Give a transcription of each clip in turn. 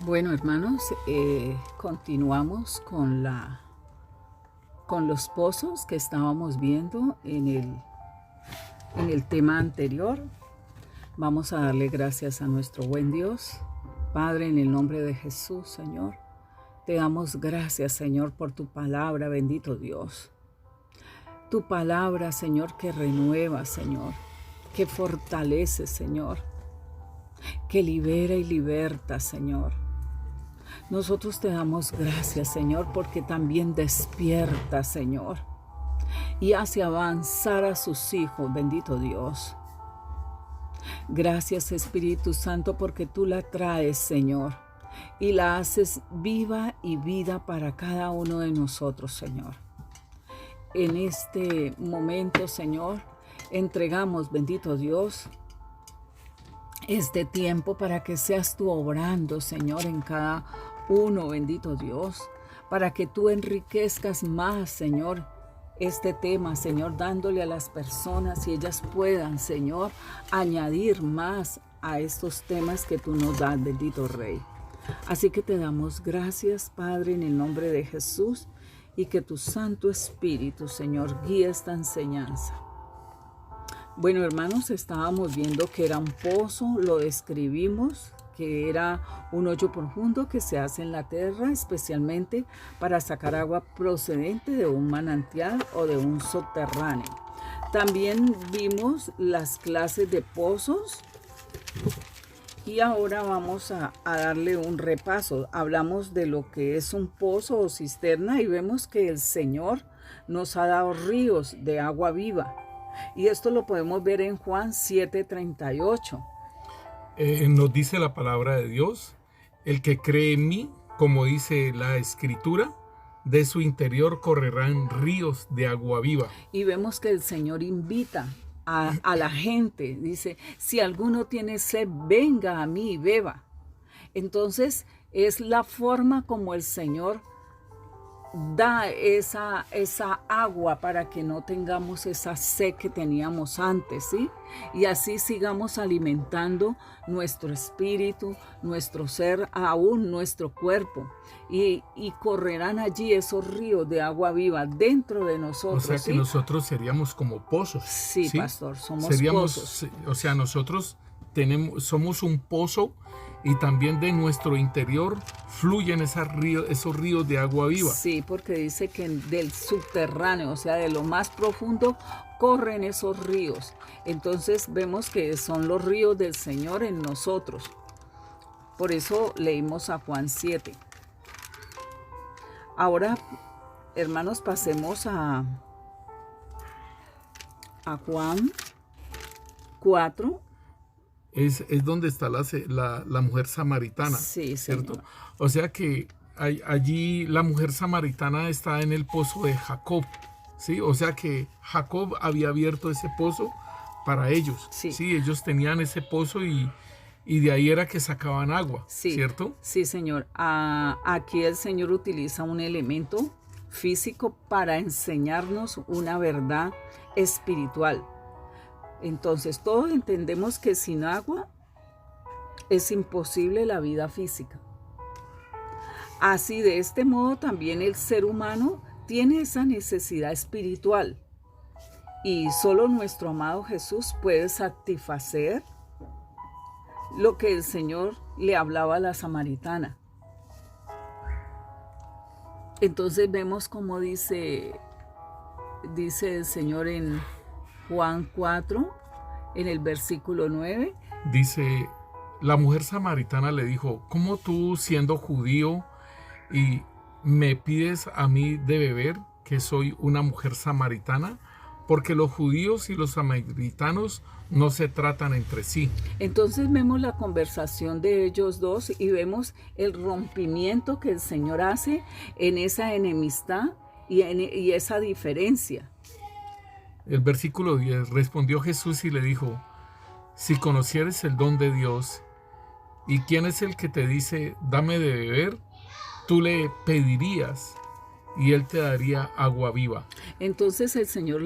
Bueno, hermanos, continuamos con los pozos que estábamos viendo en el tema anterior. Vamos a darle gracias a nuestro buen Dios. Padre, en el nombre de Jesús, Señor, te damos gracias, Señor, por tu palabra, bendito Dios. Tu palabra, Señor, que renueva, Señor, que fortalece, Señor, que libera y liberta, Señor. Nosotros te damos gracias, Señor, porque también despierta, Señor, y hace avanzar a sus hijos, bendito Dios. Gracias, Espíritu Santo, porque tú la traes, Señor, y la haces viva y vida para cada uno de nosotros, Señor. En este momento, Señor, entregamos, bendito Dios, este tiempo para que seas tú obrando, Señor, en cada uno, bendito Dios, para que tú enriquezcas más, Señor, este tema, Señor, dándole a las personas y ellas puedan, Señor, añadir más a estos temas que tú nos das, bendito Rey. Así que te damos gracias, Padre, en el nombre de Jesús, y que tu Santo Espíritu, Señor, guíe esta enseñanza. Bueno, hermanos, estábamos viendo que era un pozo, lo describimos, que era un hoyo profundo que se hace en la tierra, especialmente para sacar agua procedente de un manantial o de un subterráneo. También vimos las clases de pozos y ahora vamos a darle un repaso. Hablamos de lo que es un pozo o cisterna y vemos que el Señor nos ha dado ríos de agua viva. Y esto lo podemos ver en Juan 7:38. Nos dice la palabra de Dios: el que cree en mí, como dice la Escritura, de su interior correrán ríos de agua viva. Y vemos que el Señor invita a la gente, dice, si alguno tiene sed, venga a mí y beba. Entonces es la forma como el Señor da esa agua para que no tengamos esa sed que teníamos antes, ¿sí? Y así sigamos alimentando nuestro espíritu, nuestro ser, aún nuestro cuerpo. Y correrán allí esos ríos de agua viva dentro de nosotros. O sea que ¿sí? nosotros seríamos como pozos. Sí, ¿sí? pastor, somos pozos. O sea, nosotros somos un pozo y también de nuestro interior fluyen esos ríos de agua viva. Sí, porque dice que del subterráneo, o sea, de lo más profundo, corren esos ríos. Entonces vemos que son los ríos del Señor en nosotros. Por eso leímos a Juan 7. Ahora, hermanos, pasemos a Juan 4. Es donde está la mujer samaritana, sí, ¿cierto? Señor. O sea que allí la mujer samaritana está en el pozo de Jacob, ¿sí? O sea que Jacob había abierto ese pozo para ellos, sí. Ellos tenían ese pozo y de ahí era que sacaban agua, sí. ¿cierto? Sí, Señor. Aquí el Señor utiliza un elemento físico para enseñarnos una verdad espiritual. Entonces, todos entendemos que sin agua es imposible la vida física. Así, de este modo, también el ser humano tiene esa necesidad espiritual. Y solo nuestro amado Jesús puede satisfacer lo que el Señor le hablaba a la samaritana. Entonces vemos como dice el Señor en Juan 4, en el versículo 9. Dice, la mujer samaritana le dijo, ¿cómo tú, siendo judío, y me pides a mí de beber, que soy una mujer samaritana? Porque los judíos y los samaritanos no se tratan entre sí. Entonces vemos la conversación de ellos dos y vemos el rompimiento que el Señor hace en esa enemistad y esa diferencia. El versículo 10, respondió Jesús y le dijo, si conocieres el don de Dios, ¿y quién es el que te dice, dame de beber? Tú le pedirías y él te daría agua viva. Entonces el Señor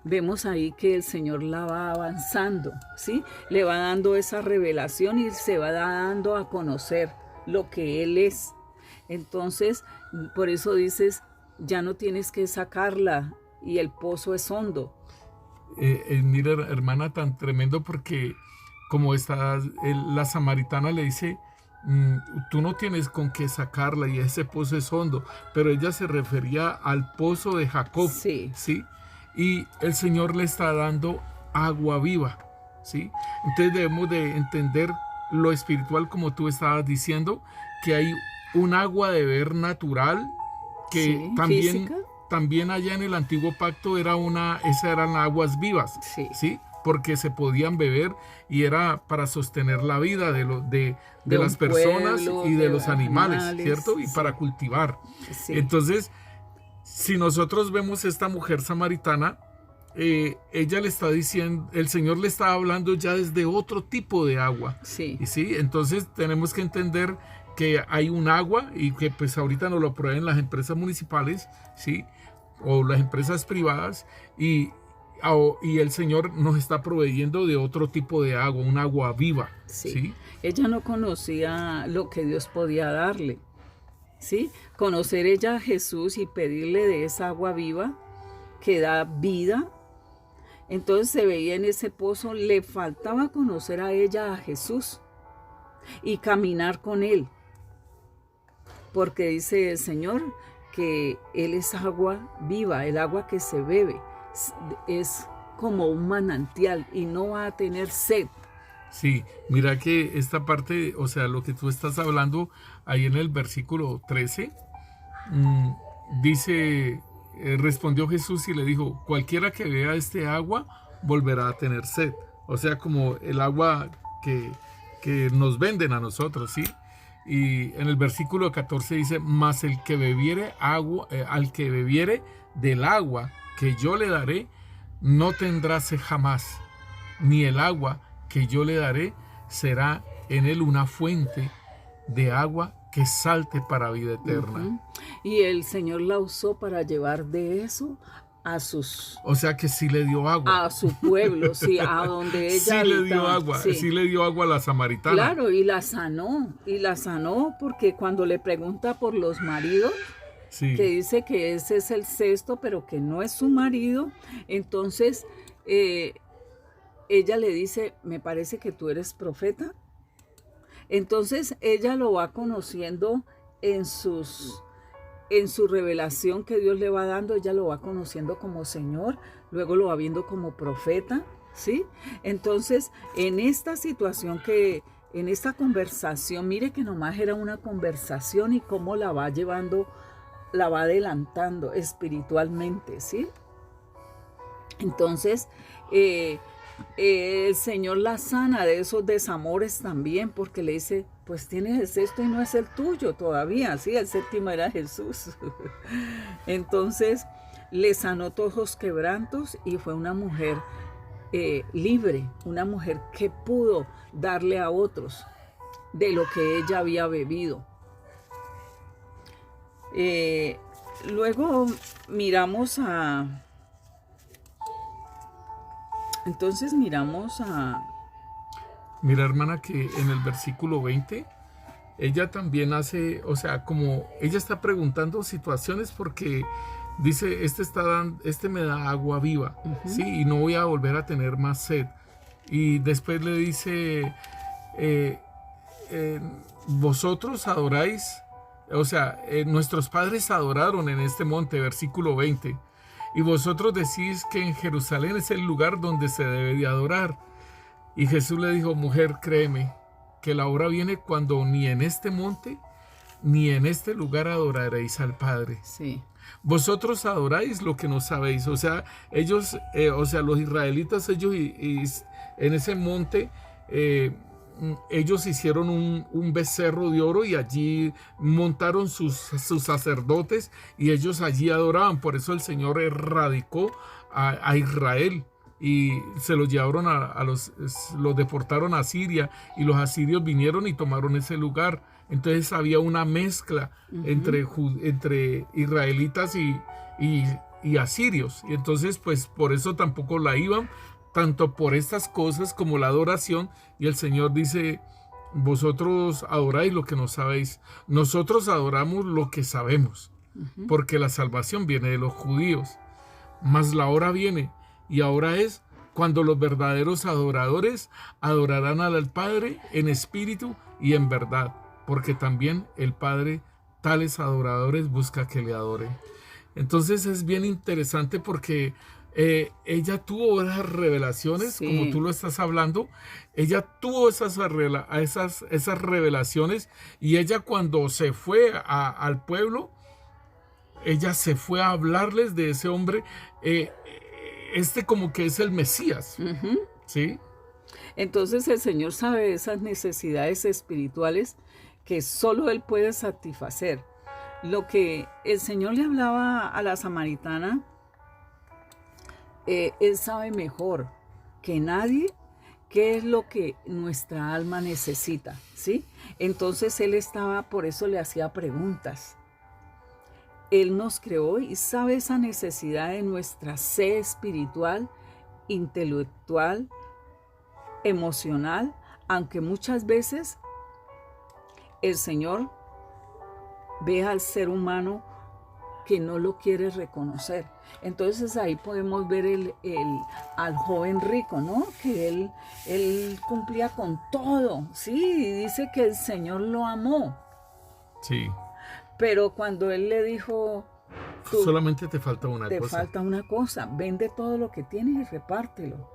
vemos ahí que el Señor la va avanzando, ¿sí? Le va dando esa revelación y se va dando a conocer lo que Él es. Entonces, por eso dices, ya no tienes que sacarla y el pozo es hondo. Mira, hermana, tan tremendo porque como está, la samaritana le dice, tú no tienes con qué sacarla y ese pozo es hondo, pero ella se refería al pozo de Jacob, Sí. ¿sí? Y el Señor le está dando agua viva, ¿sí? Entonces debemos de entender lo espiritual como tú estabas diciendo, que hay un agua de ver natural que Sí, también, física. también allá en el antiguo pacto esas eran aguas vivas, Sí. ¿sí? Porque se podían beber y era para sostener la vida de De las un personas pueblo, y de de los animales, ¿cierto? Y sí. para cultivar. Sí. Entonces, si nosotros vemos esta mujer samaritana, ella le está diciendo, el Señor le está hablando ya desde otro tipo de agua. Sí. Y sí, entonces tenemos que entender que hay un agua y que pues ahorita nos lo proveen las empresas municipales, ¿sí? O las empresas privadas y el Señor nos está proveyendo de otro tipo de agua, un agua viva, Sí. ¿sí? Ella no conocía lo que Dios podía darle, ¿sí? Conocer ella a Jesús y pedirle de esa agua viva que da vida. Entonces se veía en ese pozo, le faltaba conocer a ella, a Jesús, y caminar con Él. Porque dice el Señor que Él es agua viva, el agua que se bebe. Es como un manantial y no va a tener sed. Sí, mira que esta parte, o sea, lo que tú estás hablando ahí en el versículo 13, dice, respondió Jesús y le dijo, cualquiera que beba este agua volverá a tener sed. O sea, como el agua que nos venden a nosotros, ¿sí? Y en el versículo 14 dice, mas el que bebiere agua, al que bebiere del agua que yo le daré, no tendrá sed jamás, ni el agua que yo le daré será en él una fuente de agua que salte para vida eterna. Y el Señor la usó para llevar de eso a sus... O sea que sí le dio agua. A su pueblo, sí, a donde ella sí habitaba. le dio agua, sí le dio agua a la samaritana. Claro, y la sanó porque cuando le pregunta por los maridos, sí. que dice que ese es el sexto, pero que no es su marido, entonces ella le dice, me parece que tú eres profeta. Entonces ella lo va conociendo en su revelación que Dios le va dando, ella lo va conociendo como Señor, luego lo va viendo como profeta, ¿sí? Entonces, en esta situación en esta conversación, mire que nomás era una conversación y cómo la va llevando, la va adelantando espiritualmente, ¿sí? Entonces, el Señor la sana de esos desamores también, porque le dice, pues tienes el sexto y no es el tuyo todavía, sí, el séptimo era Jesús. Entonces le sanó todos los quebrantos y fue una mujer libre, una mujer que pudo darle a otros de lo que ella había bebido. Luego miramos a... Entonces miramos a... Mira, hermana, que en el versículo 20, ella también hace, o sea, como ella está preguntando situaciones porque dice, este me da agua viva, ¿sí? Y no voy a volver a tener más sed. Y después le dice, vosotros adoráis, o sea, nuestros padres adoraron en este monte, versículo 20. Y vosotros decís que en Jerusalén es el lugar donde se debe de adorar. Y Jesús le dijo, mujer, créeme, que la hora viene cuando ni en este monte, ni en este lugar adoraréis al Padre. Sí. Vosotros adoráis lo que no sabéis. O sea, ellos, los israelitas, ellos en ese monte, ellos hicieron un becerro de oro y allí montaron sus sacerdotes y ellos allí adoraban. Por eso el Señor erradicó a Israel y se los llevaron los deportaron a Siria y los asirios vinieron y tomaron ese lugar. Entonces había una mezcla entre israelitas y asirios. Y entonces pues por eso tampoco la iban, tanto por estas cosas como la adoración. Y el Señor dice, vosotros adoráis lo que no sabéis. Nosotros adoramos lo que sabemos, porque la salvación viene de los judíos. Mas la hora viene, y ahora es cuando los verdaderos adoradores adorarán al Padre en espíritu y en verdad, porque también el Padre tales adoradores busca que le adoren. Entonces es bien interesante porque ella tuvo esas revelaciones, Sí. como tú lo estás hablando. Ella tuvo esas revelaciones, y ella, cuando se fue al pueblo, ella se fue a hablarles de ese hombre, como que es el Mesías, Ujú. ¿sí? Entonces el Señor sabe esas necesidades espirituales que solo Él puede satisfacer. Lo que el Señor le hablaba a la samaritana, Él sabe mejor que nadie qué es lo que nuestra alma necesita, ¿sí? Entonces Él por eso le hacía preguntas. Él nos creó y sabe esa necesidad de nuestra sed espiritual, intelectual, emocional, aunque muchas veces el Señor ve al ser humano que no lo quiere reconocer. Entonces ahí podemos ver al joven rico, ¿no? Que él cumplía con todo, sí, y dice que el Señor lo amó. Sí. Pero cuando Él le dijo, solamente te falta una cosa. Te falta una cosa, vende todo lo que tienes y repártelo.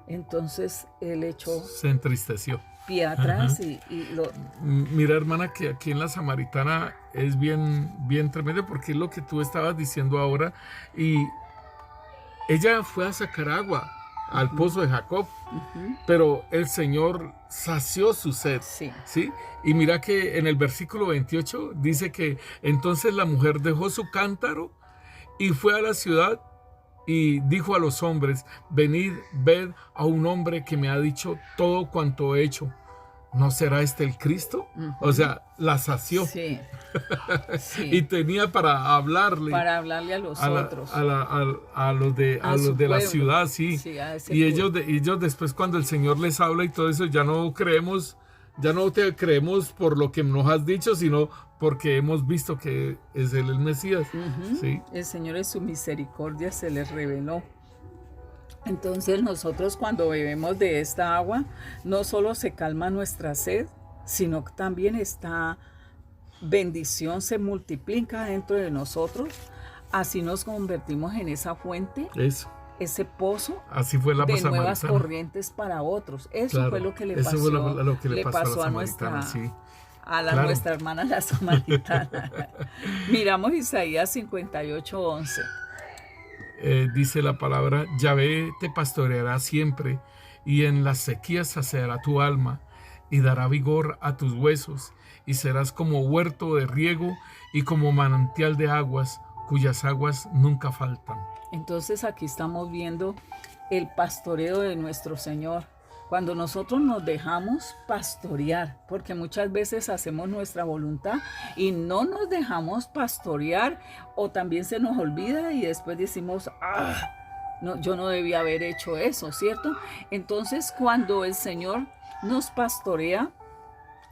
Entonces Él se entristeció. Pie atrás y lo... Mira, hermana, que aquí en la Samaritana es bien tremendo, porque es lo que tú estabas diciendo ahora. Y ella fue a sacar agua al pozo de Jacob, pero el Señor sació su sed, ¿sí? Y mira que en el versículo 28 dice que entonces la mujer dejó su cántaro y fue a la ciudad y dijo a los hombres: venid, ved a un hombre que me ha dicho todo cuanto he hecho. ¿No será este el Cristo? O sea, la sació. Sí. Y tenía para hablarle a los otros. A los de la ciudad, sí. Y ellos después, cuando el Señor les habla y todo eso, ya no te creemos por lo que nos has dicho, sino porque hemos visto que es Él el Mesías. ¿Sí? El Señor en su misericordia se les reveló. Entonces nosotros, cuando bebemos de esta agua, no solo se calma nuestra sed, sino que también esta bendición se multiplica dentro de nosotros. Así nos convertimos en esa fuente, ese pozo. Así fue la de nuevas corrientes para otros. Eso fue lo que le pasó a nuestra hermana la samaritana. Miramos Isaías 58:11. Dice la palabra: Yahvé te pastoreará siempre, y en las sequías saciará tu alma, y dará vigor a tus huesos, y serás como huerto de riego y como manantial de aguas, cuyas aguas nunca faltan. Entonces aquí estamos viendo el pastoreo de nuestro Señor. Cuando nosotros nos dejamos pastorear, porque muchas veces hacemos nuestra voluntad y no nos dejamos pastorear, o también se nos olvida y después decimos: no, yo no debía haber hecho eso, ¿cierto? Entonces, cuando el Señor nos pastorea,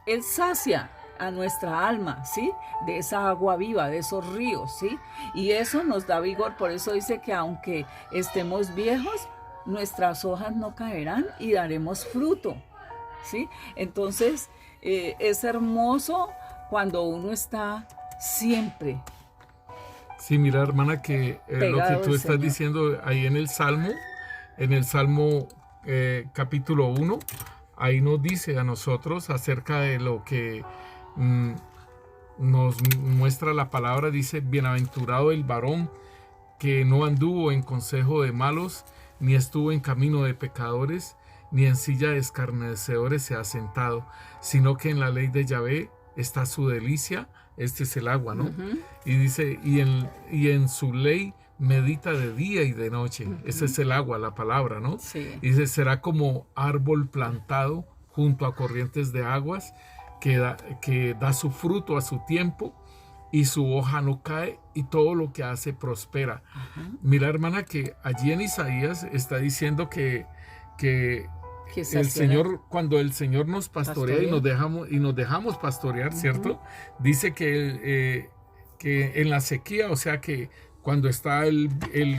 Él sacia a nuestra alma, ¿sí? De esa agua viva, de esos ríos, ¿sí? Y eso nos da vigor. Por eso dice que aunque estemos viejos, nuestras hojas no caerán y daremos fruto, ¿sí? Entonces, es hermoso cuando uno está siempre. Sí, mira, hermana, que lo que tú estás diciendo ahí en el Salmo capítulo 1, ahí nos dice a nosotros acerca de lo que nos muestra la palabra. Dice: bienaventurado el varón que no anduvo en consejo de malos, ni estuvo en camino de pecadores, ni en silla de escarnecedores se ha sentado, sino que en la ley de Yahvé está su delicia. Este es el agua, ¿no? Y dice: y en su ley medita de día y de noche. Ese es el agua, la palabra, ¿no? Sí. Y dice: será como árbol plantado junto a corrientes de aguas, que da su fruto a su tiempo, y su hoja no cae, y todo lo que hace prospera. Mira, hermana, que allí en Isaías está diciendo que Que el saciará. Señor, cuando el Señor nos pastorea y Pastorea. nos dejamos pastorear, ¿cierto? Dice que en la sequía, o sea que cuando está el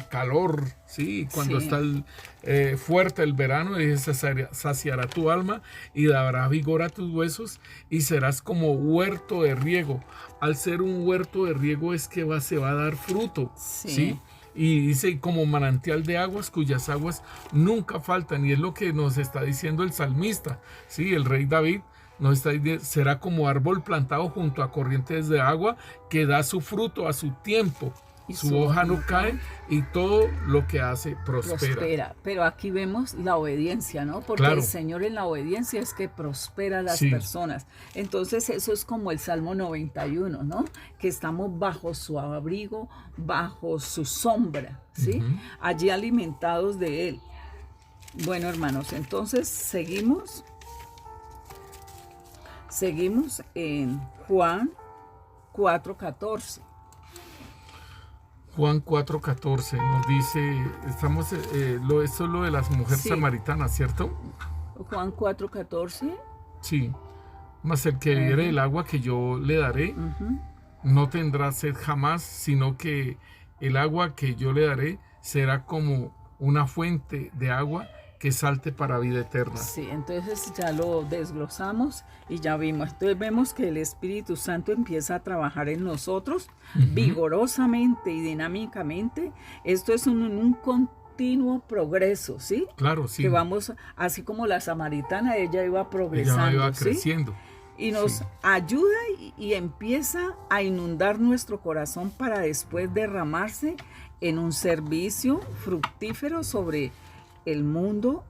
calor, ¿sí? Cuando Sí. está fuerte el verano, dice, saciará tu alma y dará vigor a tus huesos y serás como huerto de riego. Al ser un huerto de riego es que se va a dar fruto, Sí. ¿sí? Y dice, como manantial de aguas cuyas aguas nunca faltan. Y es lo que nos está diciendo el salmista, ¿sí? El rey David nos está diciendo, será como árbol plantado junto a corrientes de agua que da su fruto a su tiempo. Y Su hoja no cae y todo lo que hace prospera. Pero aquí vemos la obediencia, ¿no? Porque Claro. el Señor en la obediencia es que prospera a las Sí. personas. Entonces eso es como el Salmo 91, ¿no? Que estamos bajo su abrigo, bajo su sombra, ¿sí? Ujú. Allí alimentados de Él. Bueno, hermanos, entonces seguimos en Juan 4:14. Juan 4:14 nos dice, esto es lo de las mujeres Sí. samaritanas, ¿cierto? Juan 4:14. Sí. Mas el que bebiere el agua que yo le daré, Ujú. no tendrá sed jamás, sino que el agua que yo le daré será como una fuente de agua que salte para vida eterna. Sí, entonces ya lo desglosamos y ya vimos. Entonces vemos que el Espíritu Santo empieza a trabajar en nosotros vigorosamente y dinámicamente. Esto es un continuo progreso, ¿sí? Claro, sí. Que vamos, así como la samaritana, ella iba Ella progresando, iba ¿sí? creciendo. Y nos Sí. ayuda y empieza a inundar nuestro corazón para después derramarse en un servicio fructífero sobre el mundo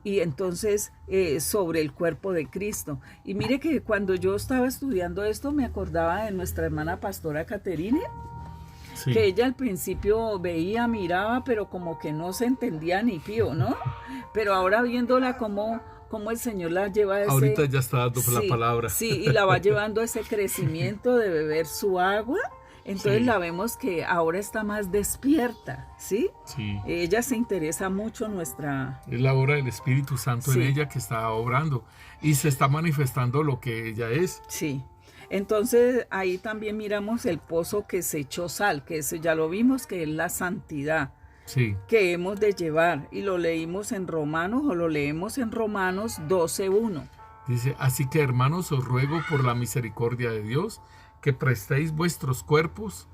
y entonces sobre el cuerpo de Cristo. Y mire que cuando yo estaba estudiando esto me acordaba de nuestra hermana pastora Caterine, Sí. que ella al principio veía, miraba, pero como que no se entendía ni pío, ¿no? Pero ahora viéndola como el Señor la lleva a ese... Ahorita ya está dando la Sí, palabra. sí, y la va llevando a ese crecimiento de beber su agua. Entonces Sí. la vemos que ahora está más despierta, ¿sí? Sí. Ella se interesa mucho en nuestra... Es la obra del Espíritu Santo Sí. en ella que está obrando y se está manifestando lo que ella es. Sí. Entonces ahí también miramos el pozo que se echó sal, que ese ya lo vimos, que es la santidad Sí. que hemos de llevar. Y lo leímos en Romanos, o lo leemos en Romanos 12:1. Dice, así que hermanos, os ruego por la misericordia de Dios que prestéis vuestros cuerpos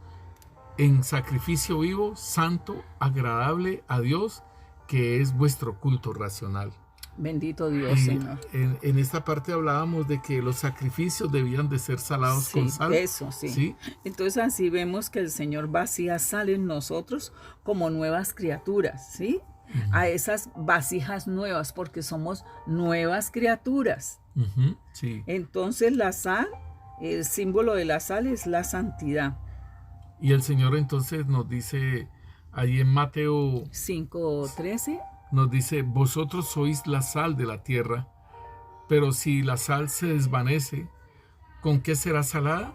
en sacrificio vivo, santo, agradable a Dios, que es vuestro culto racional. Bendito Dios, Y Señor. en esta parte hablábamos de que los sacrificios debían de ser salados Sí, con sal. eso, sí. ¿Sí? Entonces así vemos que el Señor vacía sal en nosotros como nuevas criaturas, ¿sí? A esas vasijas nuevas, porque somos nuevas criaturas. Ujú, sí. Entonces la sal, el símbolo de la sal es la santidad. Y el Señor entonces nos dice, ahí en Mateo 5:13. nos dice, vosotros sois la sal de la tierra, pero si la sal se desvanece, ¿con qué será salada?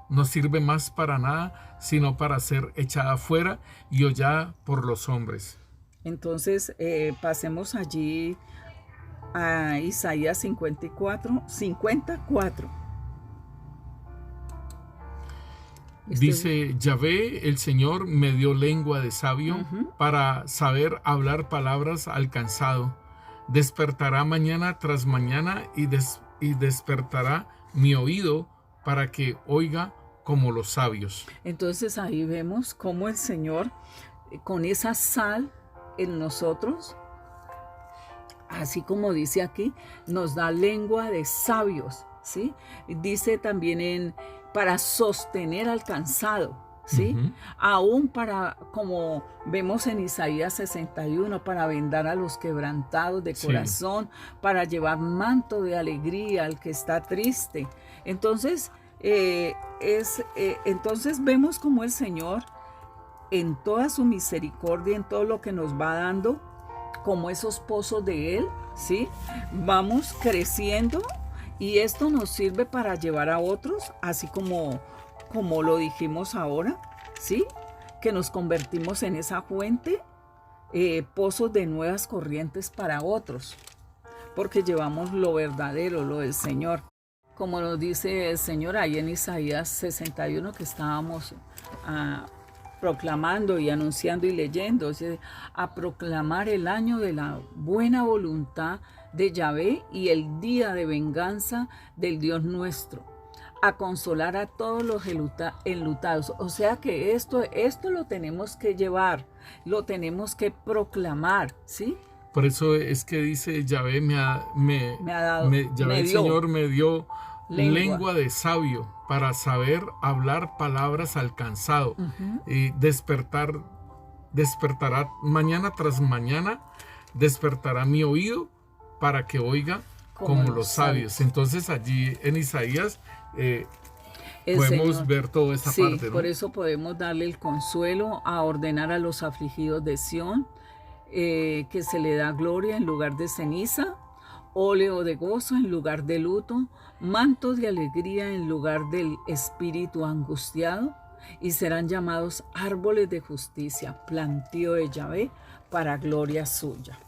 No sirve más para nada, sino para ser echada fuera y hollada por los hombres. Entonces pasemos allí a Isaías 54. Dice, Yahvé, el Señor, me dio lengua de sabio para saber hablar palabras al cansado. Despertará mañana tras mañana y despertará mi oído para que oiga como los sabios. Entonces ahí vemos cómo el Señor, con esa sal en nosotros, así como dice aquí, nos da lengua de sabios, ¿sí? Dice también para sostener al cansado, ¿sí? Aún para, como vemos en Isaías 61, para vendar a los quebrantados de corazón, para llevar manto de alegría al que está triste. Entonces, entonces vemos como el Señor, en toda su misericordia, en todo lo que nos va dando, como esos pozos de Él, ¿sí? Vamos creciendo y esto nos sirve para llevar a otros, así como lo dijimos ahora, ¿sí? Que nos convertimos en esa fuente pozos de nuevas corrientes para otros, porque llevamos lo verdadero, lo del Señor. Como nos dice el Señor ahí en Isaías 61 que estábamos proclamando y anunciando y leyendo, a proclamar el año de la buena voluntad de Yahvé y el día de venganza del Dios nuestro, a consolar a todos los enlutados. O sea que esto lo tenemos que llevar, lo tenemos que proclamar, ¿sí? Por eso es que dice Yahvé el dio Señor me dio lengua de sabio para saber hablar palabras al cansado. Y despertará mañana tras mañana, despertará mi oído para que oiga como los sabios. Entonces allí en Isaías podemos Señor, ver toda esa parte, ¿no? Por eso podemos darle el consuelo a ordenar a los afligidos de Sión, que se le da gloria en lugar de ceniza, óleo de gozo en lugar de luto, manto de alegría en lugar del espíritu angustiado, y serán llamados árboles de justicia, plantío de Yahvé para gloria suya.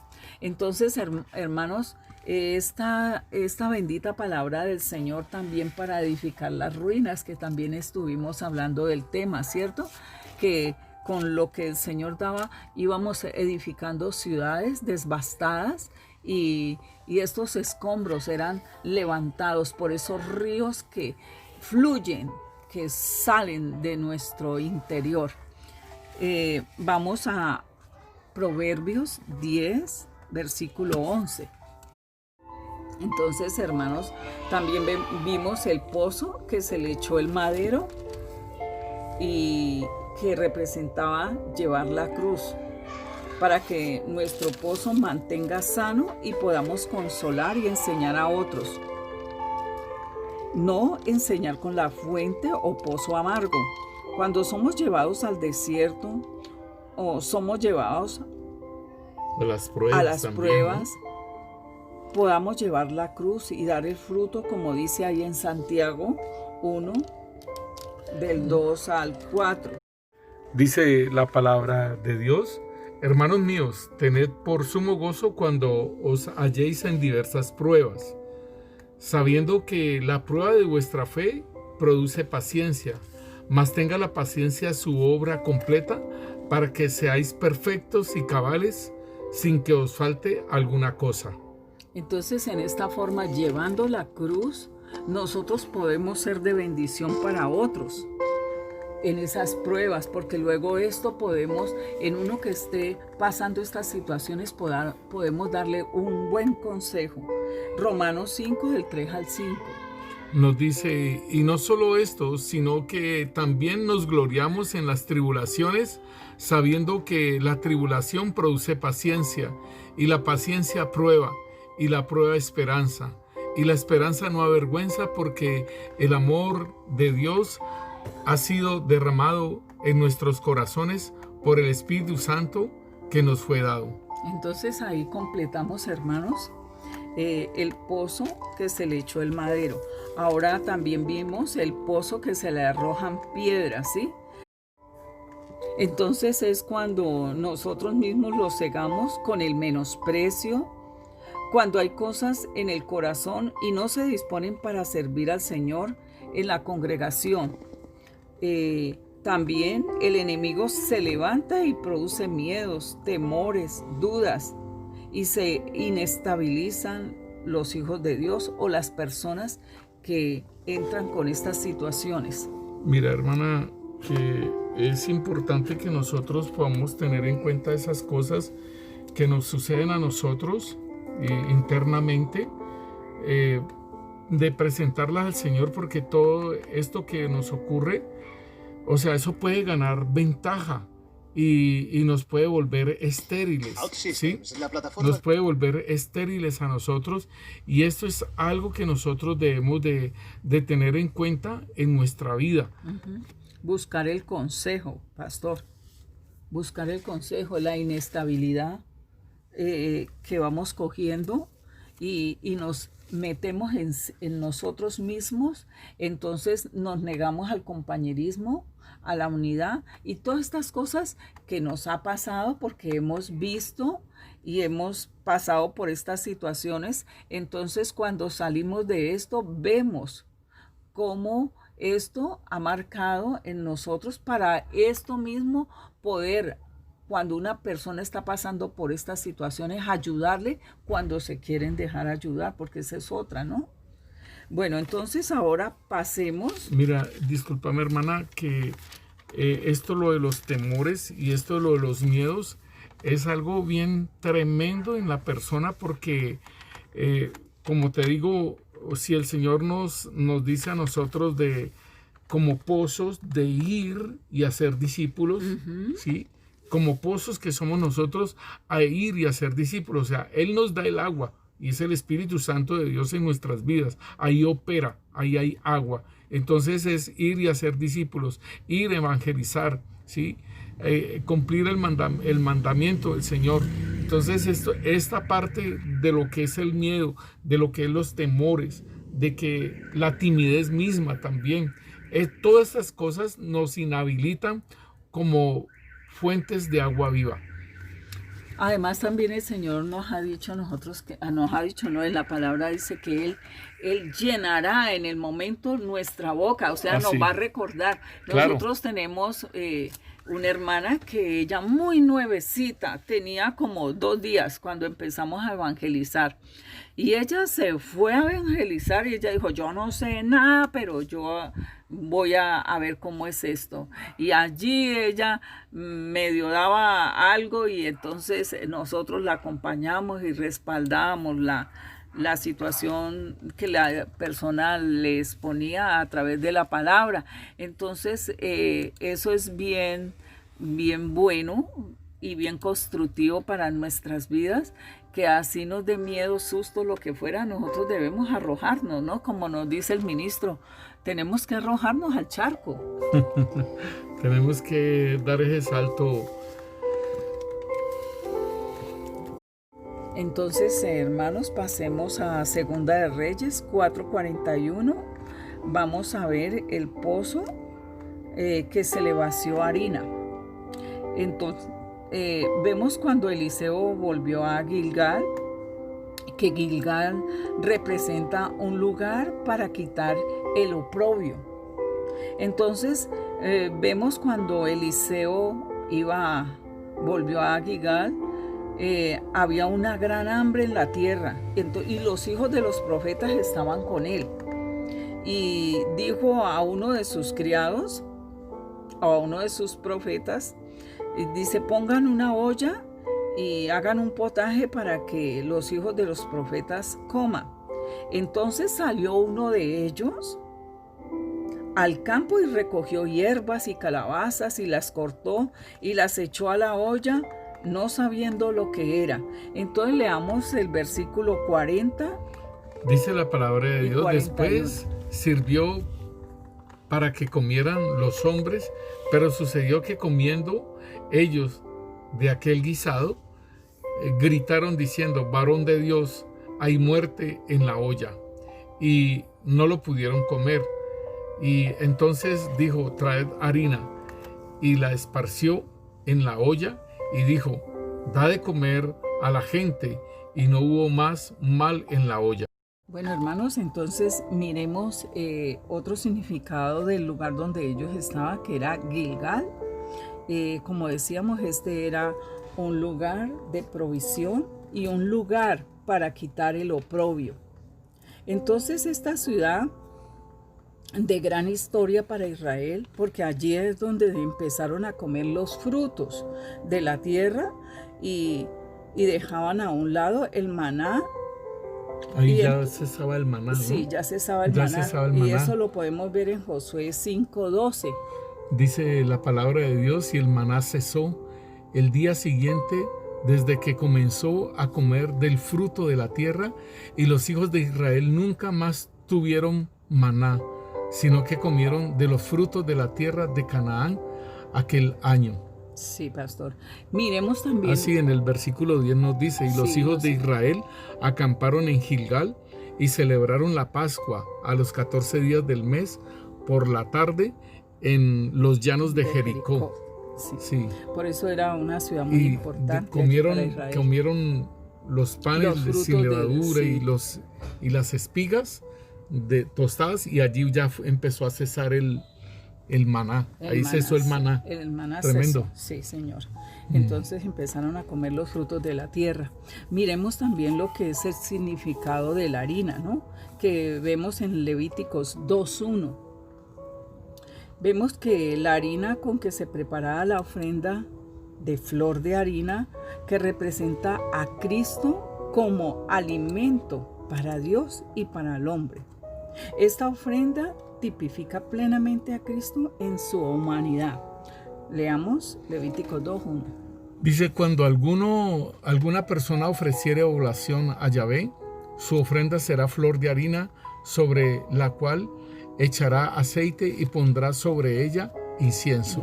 Entonces, hermanos, esta bendita palabra del Señor también para edificar las ruinas, que también estuvimos hablando del tema, ¿cierto? Que con lo que el Señor daba íbamos edificando ciudades devastadas y estos escombros eran levantados por esos ríos que fluyen, que salen de nuestro interior. Vamos a Proverbios 10, versículo 11. Entonces, hermanos, también vimos el pozo que se le echó el madero y que representaba llevar la cruz, para que nuestro pozo mantenga sano y podamos consolar y enseñar a otros. No enseñar con la fuente o pozo amargo. Cuando somos llevados al desierto o somos llevados a las pruebas, podamos llevar la cruz y dar el fruto, como dice ahí en Santiago 1, del 2 al 4. Dice la palabra de Dios: hermanos míos, tened por sumo gozo cuando os halléis en diversas pruebas, sabiendo que la prueba de vuestra fe produce paciencia, mas tenga la paciencia su obra completa, para que seáis perfectos y cabales, sin que os falte alguna cosa. Entonces, en esta forma, llevando la cruz, nosotros podemos ser de bendición para otros en esas pruebas, porque luego esto podemos, en uno que esté pasando estas situaciones, podemos darle un buen consejo. Romanos 5, del 3 al 5. Nos dice, y no solo esto, sino que también nos gloriamos en las tribulaciones, sabiendo que la tribulación produce paciencia, y la paciencia prueba, y la prueba esperanza, y la esperanza no avergüenza, porque el amor de Dios ha sido derramado en nuestros corazones por el Espíritu Santo que nos fue dado. Entonces ahí completamos, hermanos, el pozo que se le echó el madero. Ahora también vimos el pozo que se le arrojan piedras, ¿sí? Entonces es cuando nosotros mismos lo cegamos con el menosprecio, cuando hay cosas en el corazón y no se disponen para servir al Señor en la congregación. También el enemigo se levanta y produce miedos, temores, dudas, y se inestabilizan los hijos de Dios o las personas que entran con estas situaciones. Mira, hermana, que es importante que nosotros podamos tener en cuenta esas cosas que nos suceden a nosotros internamente, de presentarlas al Señor, porque todo esto que nos ocurre, o sea, eso puede ganar ventaja y nos puede volver estériles, ¿sí? Nos puede volver estériles a nosotros, y esto es algo que nosotros debemos de tener en cuenta en nuestra vida. Buscar el consejo, pastor. Buscar el consejo, la inestabilidad que vamos cogiendo y nos metemos en nosotros mismos, entonces nos negamos al compañerismo, a la unidad y todas estas cosas que nos ha pasado porque hemos visto y hemos pasado por estas situaciones. Entonces, cuando salimos de esto, vemos cómo esto ha marcado en nosotros para esto mismo poder, cuando una persona está pasando por estas situaciones, ayudarle cuando se quieren dejar ayudar, porque esa es otra, ¿no? Bueno, entonces ahora pasemos. Mira, discúlpame, hermana, que esto lo de los temores y esto lo de los miedos es algo bien tremendo en la persona porque, como te digo, si el Señor nos dice a nosotros de como pozos de ir y hacer discípulos, ¿sí? Como pozos que somos nosotros a ir y hacer discípulos. O sea, Él nos da el agua y es el Espíritu Santo de Dios en nuestras vidas. Ahí opera, ahí hay agua. Entonces es ir y hacer discípulos, ir a evangelizar, ¿sí? Cumplir el mandamiento del Señor. Entonces esta parte de lo que es el miedo, de lo que es los temores, de que la timidez misma también, todas estas cosas nos inhabilitan como fuentes de agua viva. Además también el Señor nos ha dicho a nosotros, no, en la palabra dice que Él llenará en el momento nuestra boca, o sea, nos va a recordar. Claro. Nosotros tenemos una hermana que ella muy nuevecita, tenía como 2 días cuando empezamos a evangelizar. Y ella se fue a evangelizar y ella dijo, yo no sé nada, pero yo voy a ver cómo es esto. Y allí ella medio daba algo y entonces nosotros la acompañamos y respaldábamos la situación que la persona les ponía a través de la palabra. Entonces eso es bien bueno y bien constructivo para nuestras vidas, que así nos dé miedo, susto, lo que fuera, nosotros debemos arrojarnos, ¿no? Como nos dice el ministro, tenemos que arrojarnos al charco. Tenemos que dar ese salto. Entonces, hermanos, pasemos a Segunda de Reyes 4:41. Vamos a ver el pozo que se le vació harina. Entonces, vemos cuando Eliseo volvió a Gilgal, que Gilgal representa un lugar para quitar el oprobio. Entonces, vemos cuando Eliseo volvió a Gilgal, había una gran hambre en la tierra y los hijos de los profetas estaban con él. Y dijo a uno de sus criados, a uno de sus profetas, dice, pongan una olla y hagan un potaje para que los hijos de los profetas coman. Entonces salió uno de ellos al campo y recogió hierbas y calabazas y las cortó y las echó a la olla, no sabiendo lo que era. Entonces leamos el versículo 40. Dice la palabra de Dios, 41. Después sirvió para que comieran los hombres, pero sucedió que comiendo ellos de aquel guisado, gritaron diciendo, varón de Dios, hay muerte en la olla, y no lo pudieron comer. Y entonces dijo, traed harina, y la esparció en la olla, y dijo, da de comer a la gente, y no hubo más mal en la olla. Bueno, hermanos, entonces miremos otro significado del lugar donde ellos estaban, que era Gilgal. Como decíamos, este era un lugar de provisión y un lugar para quitar el oprobio. Entonces esta ciudad de gran historia para Israel, porque allí es donde empezaron a comer los frutos de la tierra y dejaban a un lado el maná. Ahí ya cesaba el maná, ¿no? Sí, ya cesaba el maná. Y eso lo podemos ver en Josué 5:12. Dice la palabra de Dios, y el maná cesó el día siguiente desde que comenzó a comer del fruto de la tierra, y los hijos de Israel nunca más tuvieron maná, sino que comieron de los frutos de la tierra de Canaán aquel año. Sí, pastor. Miremos también. Así en el versículo 10 nos dice, y los hijos de Israel acamparon en Gilgal, y celebraron la Pascua a los 14 días del mes por la tarde en los llanos de Jericó. Sí. Sí. Por eso era una ciudad muy Y importante para Israel. comieron los panes Los sin frutos levadura sí. y las espigas tostadas, y allí ya empezó a cesar el maná. Ahí cesó el maná. El maná Tremendo. cesó, sí, Señor. Entonces empezaron a comer los frutos de la tierra. Miremos también lo que es el significado de la harina, ¿no? Que vemos en Levíticos 2:1. Vemos que la harina con que se preparaba la ofrenda de flor de harina, que representa a Cristo como alimento para Dios y para el hombre. Esta ofrenda tipifica plenamente a Cristo en su humanidad. Leamos Levíticos 2:1. Dice: cuando alguna persona ofreciere oblación a Yahvé, su ofrenda será flor de harina, sobre la cual echará aceite y pondrá sobre ella incienso.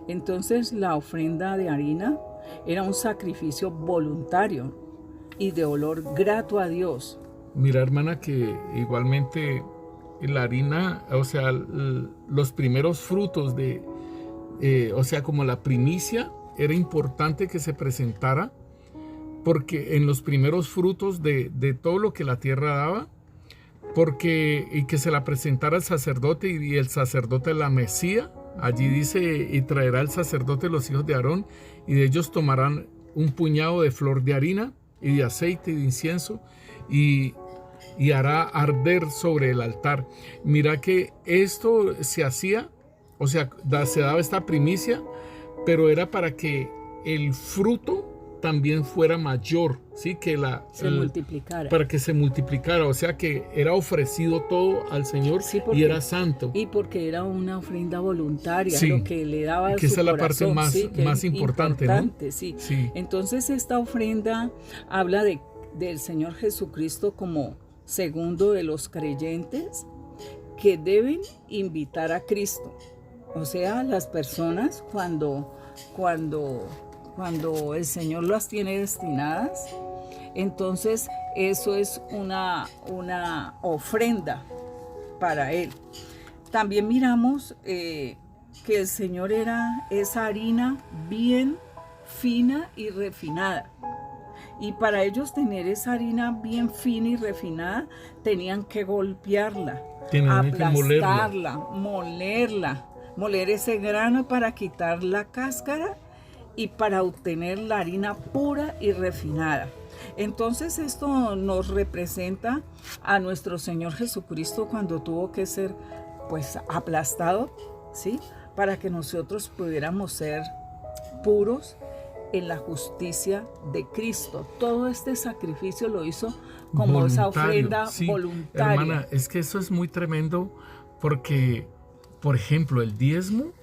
Entonces la ofrenda de harina era un sacrificio voluntario y de olor grato a Dios. Mira, hermana, que igualmente la harina, o sea, los primeros frutos o sea, como la primicia, era importante que se presentara, porque en los primeros frutos de todo lo que la tierra daba, y que se la presentara al sacerdote, y el sacerdote la mecía. Allí dice: y traerá el sacerdote los hijos de Aarón, y de ellos tomarán un puñado de flor de harina y de aceite y de incienso, y hará arder sobre el altar. Mira que esto se hacía, o sea, se daba esta primicia, pero era para que el fruto también fuera mayor, ¿sí? Que multiplicara. Para que se multiplicara, o sea que era ofrecido todo al Señor, sí, y era santo. Y porque era una ofrenda voluntaria, sí, lo que le daba que su esa es la corazón, parte sí, más importante, ¿no? Sí. Sí. Entonces esta ofrenda habla del Señor Jesucristo como segundo de los creyentes que deben invitar a Cristo. O sea, las personas cuando el Señor las tiene destinadas, entonces eso es una ofrenda para Él. También miramos que el Señor era esa harina bien fina y refinada. Y para ellos tener esa harina bien fina y refinada, tenían que golpearla, aplastarla, moler ese grano para quitar la cáscara y para obtener la harina pura y refinada. Entonces esto nos representa a nuestro Señor Jesucristo cuando tuvo que ser pues aplastado, ¿sí? Para que nosotros pudiéramos ser puros en la justicia de Cristo. Todo este sacrificio lo hizo como esa ofrenda voluntaria. Hermana, es que eso es muy tremendo, porque, por ejemplo, el diezmo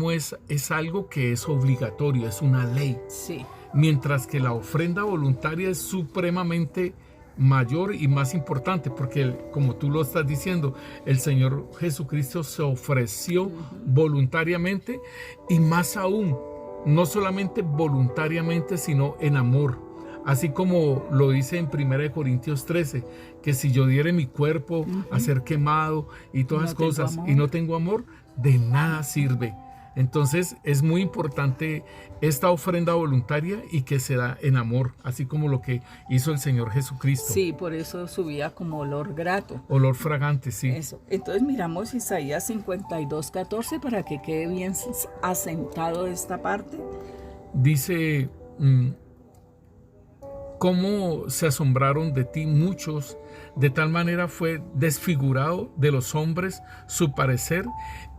es algo que es obligatorio, es una ley. Sí. Mientras que la ofrenda voluntaria es supremamente mayor y más importante, porque como tú lo estás diciendo, el Señor Jesucristo se ofreció voluntariamente, y más aún, no solamente voluntariamente, sino en amor. Así como lo dice en 1 Corintios 13, que si yo diere mi cuerpo a ser quemado y todas las cosas y no tengo amor, de nada sirve. Entonces es muy importante esta ofrenda voluntaria y que se da en amor, así como lo que hizo el Señor Jesucristo. Sí, por eso subía como olor grato. Olor fragante, sí. Eso. Entonces miramos Isaías 52:14 para que quede bien asentado esta parte. Dice: cómo se asombraron de ti muchos, de tal manera fue desfigurado de los hombres su parecer,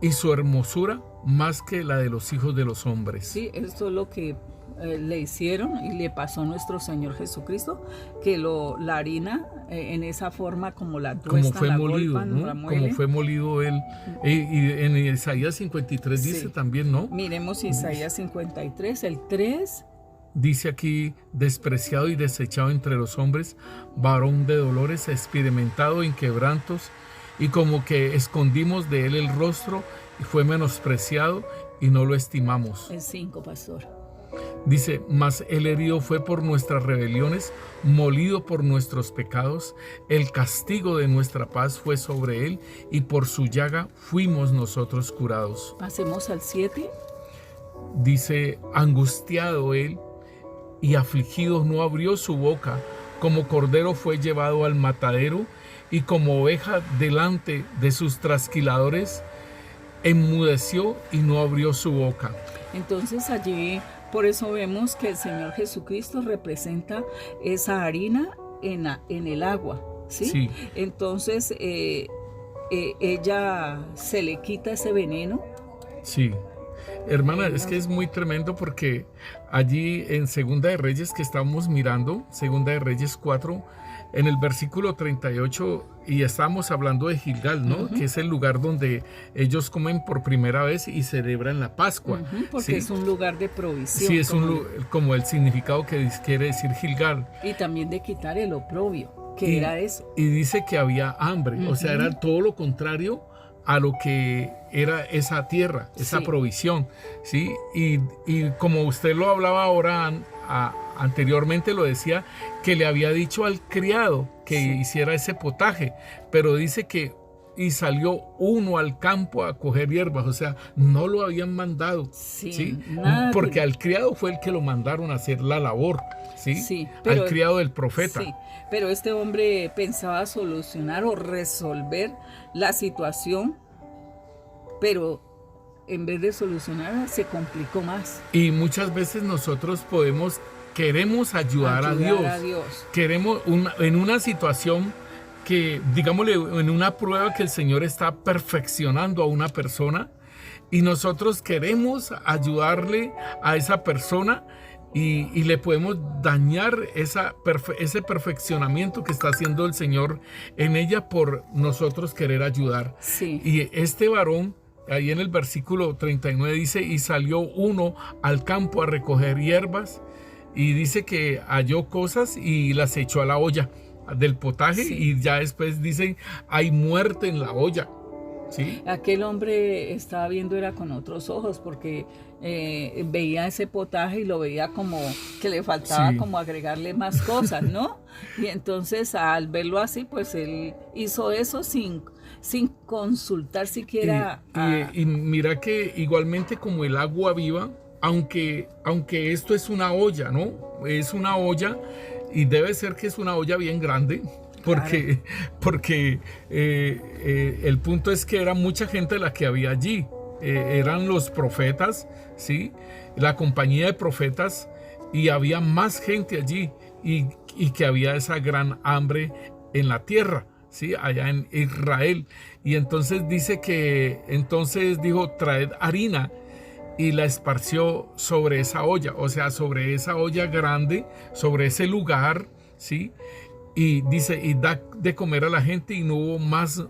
y su hermosura más que la de los hijos de los hombres. Sí, esto es lo que le hicieron y le pasó a nuestro Señor Jesucristo, que la harina en esa forma como la tuestan, como fue molido, golpan, ¿no? Como fue molido él. Y en Isaías 53 dice también, ¿no? Miremos Isaías 53, el 3. Dice aquí: despreciado y desechado entre los hombres, varón de dolores, experimentado en quebrantos, y como que escondimos de él el rostro, y fue menospreciado y no lo estimamos. El 5, pastor. Dice, mas el herido fue por nuestras rebeliones, molido por nuestros pecados, el castigo de nuestra paz fue sobre él, y por su llaga fuimos nosotros curados. Pasemos al 7. Dice, angustiado él y afligido no abrió su boca, como cordero fue llevado al matadero, y como oveja delante de sus trasquiladores, enmudeció y no abrió su boca. Entonces allí, por eso vemos que el Señor Jesucristo representa esa harina en el agua, ¿sí? Sí. Entonces ella se le quita ese veneno. Sí. Hermana, es que es muy tremendo porque allí en Segunda de Reyes que estamos mirando, Segunda de Reyes 4, en el versículo 38, y estamos hablando de Gilgal, ¿no? Que es el lugar donde ellos comen por primera vez y celebran la Pascua. Porque ¿sí? es un lugar de provisión. Sí, es como el significado que quiere decir Gilgal. Y también de quitar el oprobio, que era eso. Y dice que había hambre, o sea, era todo lo contrario a lo que era esa tierra, esa provisión, ¿sí? Y como usted lo hablaba ahora, anteriormente lo decía, que le había dicho al criado que hiciera ese potaje, pero dice que y salió uno al campo a coger hierbas, o sea, no lo habían mandado, ¿sí? Porque al criado fue el que lo mandaron a hacer la labor, ¿sí? Pero, al criado del profeta. Sí, pero este hombre pensaba solucionar o resolver la situación, pero en vez de solucionarla se complicó más. Y muchas veces nosotros queremos ayudar a Dios. Queremos en una situación que, digámosle, en una prueba que el Señor está perfeccionando a una persona, y nosotros queremos ayudarle a esa persona y le podemos dañar ese perfeccionamiento que está haciendo el Señor en ella por nosotros querer ayudar. Sí. Y este varón, ahí en el versículo 39 dice, y salió uno al campo a recoger hierbas, y dice que halló cosas y las echó a la olla del potaje, y ya después dicen, hay muerte en la olla. ¿Sí? Aquel hombre estaba viendo era con otros ojos, porque veía ese potaje y lo veía como que le faltaba como agregarle más cosas, ¿no? Y entonces al verlo así, pues él hizo eso sin consultar siquiera. Y mira que igualmente como el agua viva, aunque esto es una olla, ¿no? Es una olla, y debe ser que es una olla bien grande, porque el punto es que era mucha gente la que había allí. Eran los profetas, ¿sí? La compañía de profetas, y había más gente allí, y que había esa gran hambre en la tierra, ¿sí? Allá en Israel. Y entonces dice que, entonces dijo, traed harina, y la esparció sobre esa olla, o sea, sobre esa olla grande, sobre ese lugar, ¿sí? Y dice, y da de comer a la gente, y no hubo más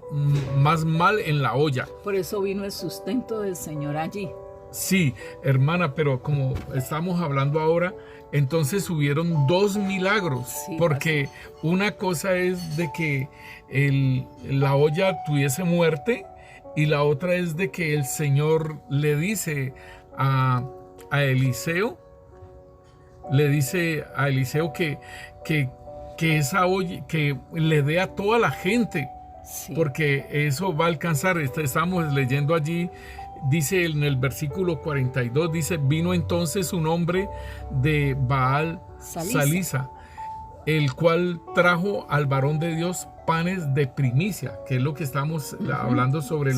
mal en la olla. Por eso vino el sustento del Señor allí. Sí, hermana, pero como estamos hablando ahora, entonces hubieron dos milagros, porque una cosa es de que la olla tuviese muerte, y la otra es de que el Señor le dice a Eliseo, que esa olla, que le dé a toda la gente, porque eso va a alcanzar. Estamos leyendo allí, dice en el versículo 42, dice, vino entonces un hombre de Baal Salisa, el cual trajo al varón de Dios panes de primicia, que es lo que estamos hablando sobre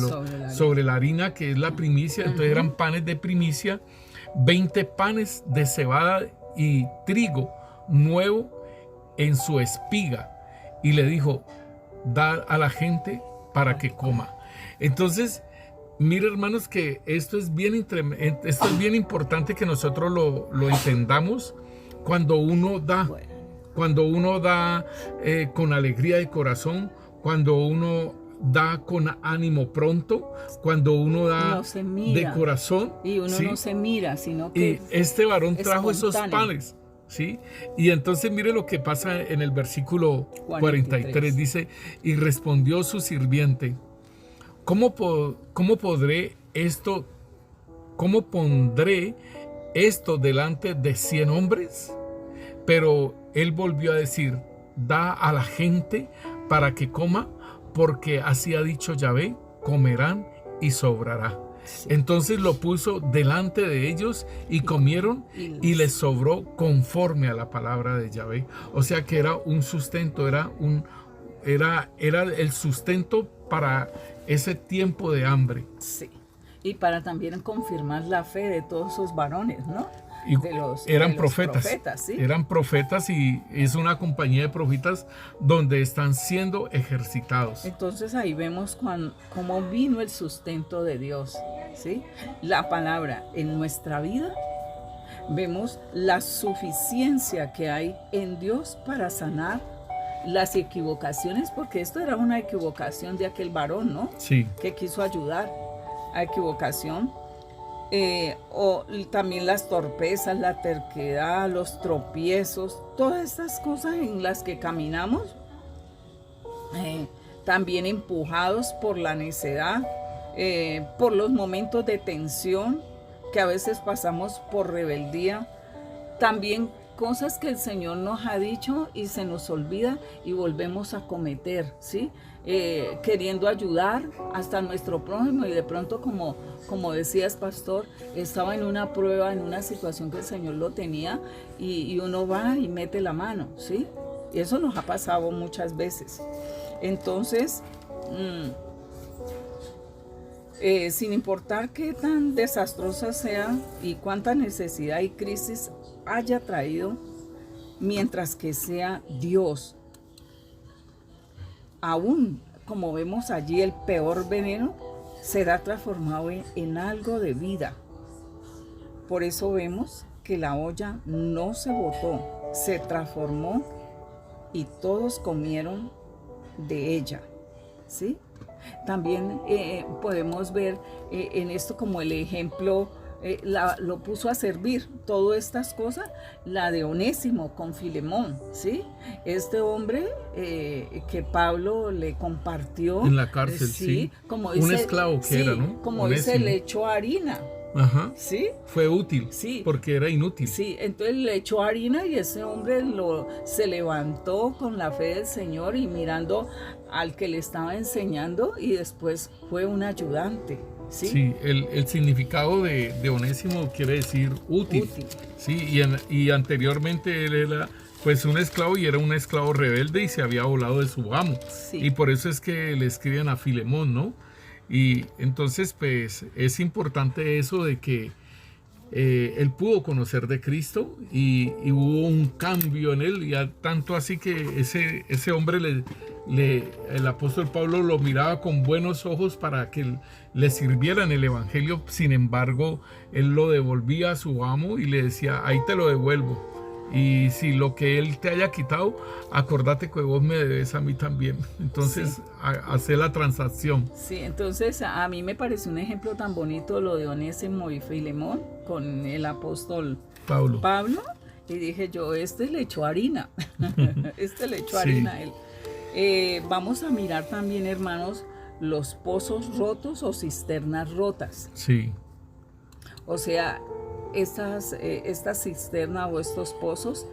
la harina, que es la primicia. Entonces eran panes de primicia, 20 panes de cebada y trigo nuevo en su espiga, y le dijo, da a la gente para que coma. Entonces, mire, hermanos, que esto es bien importante que nosotros lo entendamos. Cuando uno da con alegría de corazón, cuando uno da con ánimo pronto, cuando uno da de corazón, y uno no se mira, sino que este varón trajo esos panes, ¿sí? Y entonces mire lo que pasa en el versículo 43, dice, y respondió su sirviente, ¿cómo pondré esto delante de 100 hombres? Pero él volvió a decir, da a la gente para que coma, porque así ha dicho Yahvé, comerán y sobrará. Sí. Entonces lo puso delante de ellos y comieron y les sobró conforme a la palabra de Yahvé. O sea que era un sustento, era el sustento para ese tiempo de hambre. Sí. Y para también confirmar la fe de todos esos varones, ¿no? Y eran profetas, ¿sí? Eran profetas y es una compañía de profetas donde están siendo ejercitados. Entonces ahí vemos cómo vino el sustento de Dios, ¿sí? La palabra en nuestra vida, vemos la suficiencia que hay en Dios para sanar las equivocaciones, porque esto era una equivocación de aquel varón, ¿no? Sí. Que quiso ayudar a equivocación. O también las torpezas, la terquedad, los tropiezos, todas estas cosas en las que caminamos, también empujados por la necedad, por los momentos de tensión que a veces pasamos por rebeldía, también cosas que el Señor nos ha dicho y se nos olvida y volvemos a cometer, ¿sí? Queriendo ayudar hasta nuestro prójimo y de pronto, como decías, pastor, estaba en una prueba, en una situación que el Señor lo tenía y uno va y mete la mano, ¿sí? Y eso nos ha pasado muchas veces. Entonces, sin importar qué tan desastrosa sea y cuánta necesidad y crisis haya traído, mientras que sea Dios, aún como vemos allí el peor veneno, será transformado en algo de vida. Por eso vemos que la olla no se botó, se transformó y todos comieron de ella, ¿sí? También podemos ver en esto como el ejemplo, lo puso a servir todas estas cosas, la de Onésimo con Filemón, ¿sí? Este hombre que Pablo le compartió en la cárcel, sí. Como un esclavo que era, ¿no? Como dice, le echó harina. Ajá. ¿Sí? Fue útil, sí, porque era inútil. Sí, entonces le echó harina y ese hombre se levantó con la fe del Señor y mirando al que le estaba enseñando y después fue un ayudante. Sí, sí, el significado de Onésimo quiere decir útil. Sí, y anteriormente él era pues un esclavo y era un esclavo rebelde y se había volado de su amo. Sí. Y por eso es que le escriben a Filemón, ¿no? Y entonces pues es importante eso de que él pudo conocer de Cristo y hubo un cambio en él, y tanto así que ese hombre el apóstol Pablo lo miraba con buenos ojos para que le sirviera en el evangelio. Sin embargo, él lo devolvía a su amo y le decía, ahí te lo devuelvo, y si lo que él te haya quitado, acordate que vos me debes a mí también. Entonces, sí, hacer la transacción. Sí, entonces a mí me parece un ejemplo tan bonito lo de Onésimo y Filemón con el apóstol Pablo. Y dije yo, le echó harina. Le echó harina a él. Vamos a mirar también, hermanos, los pozos rotos o cisternas rotas. Sí. O sea, esta cisterna o estos pozos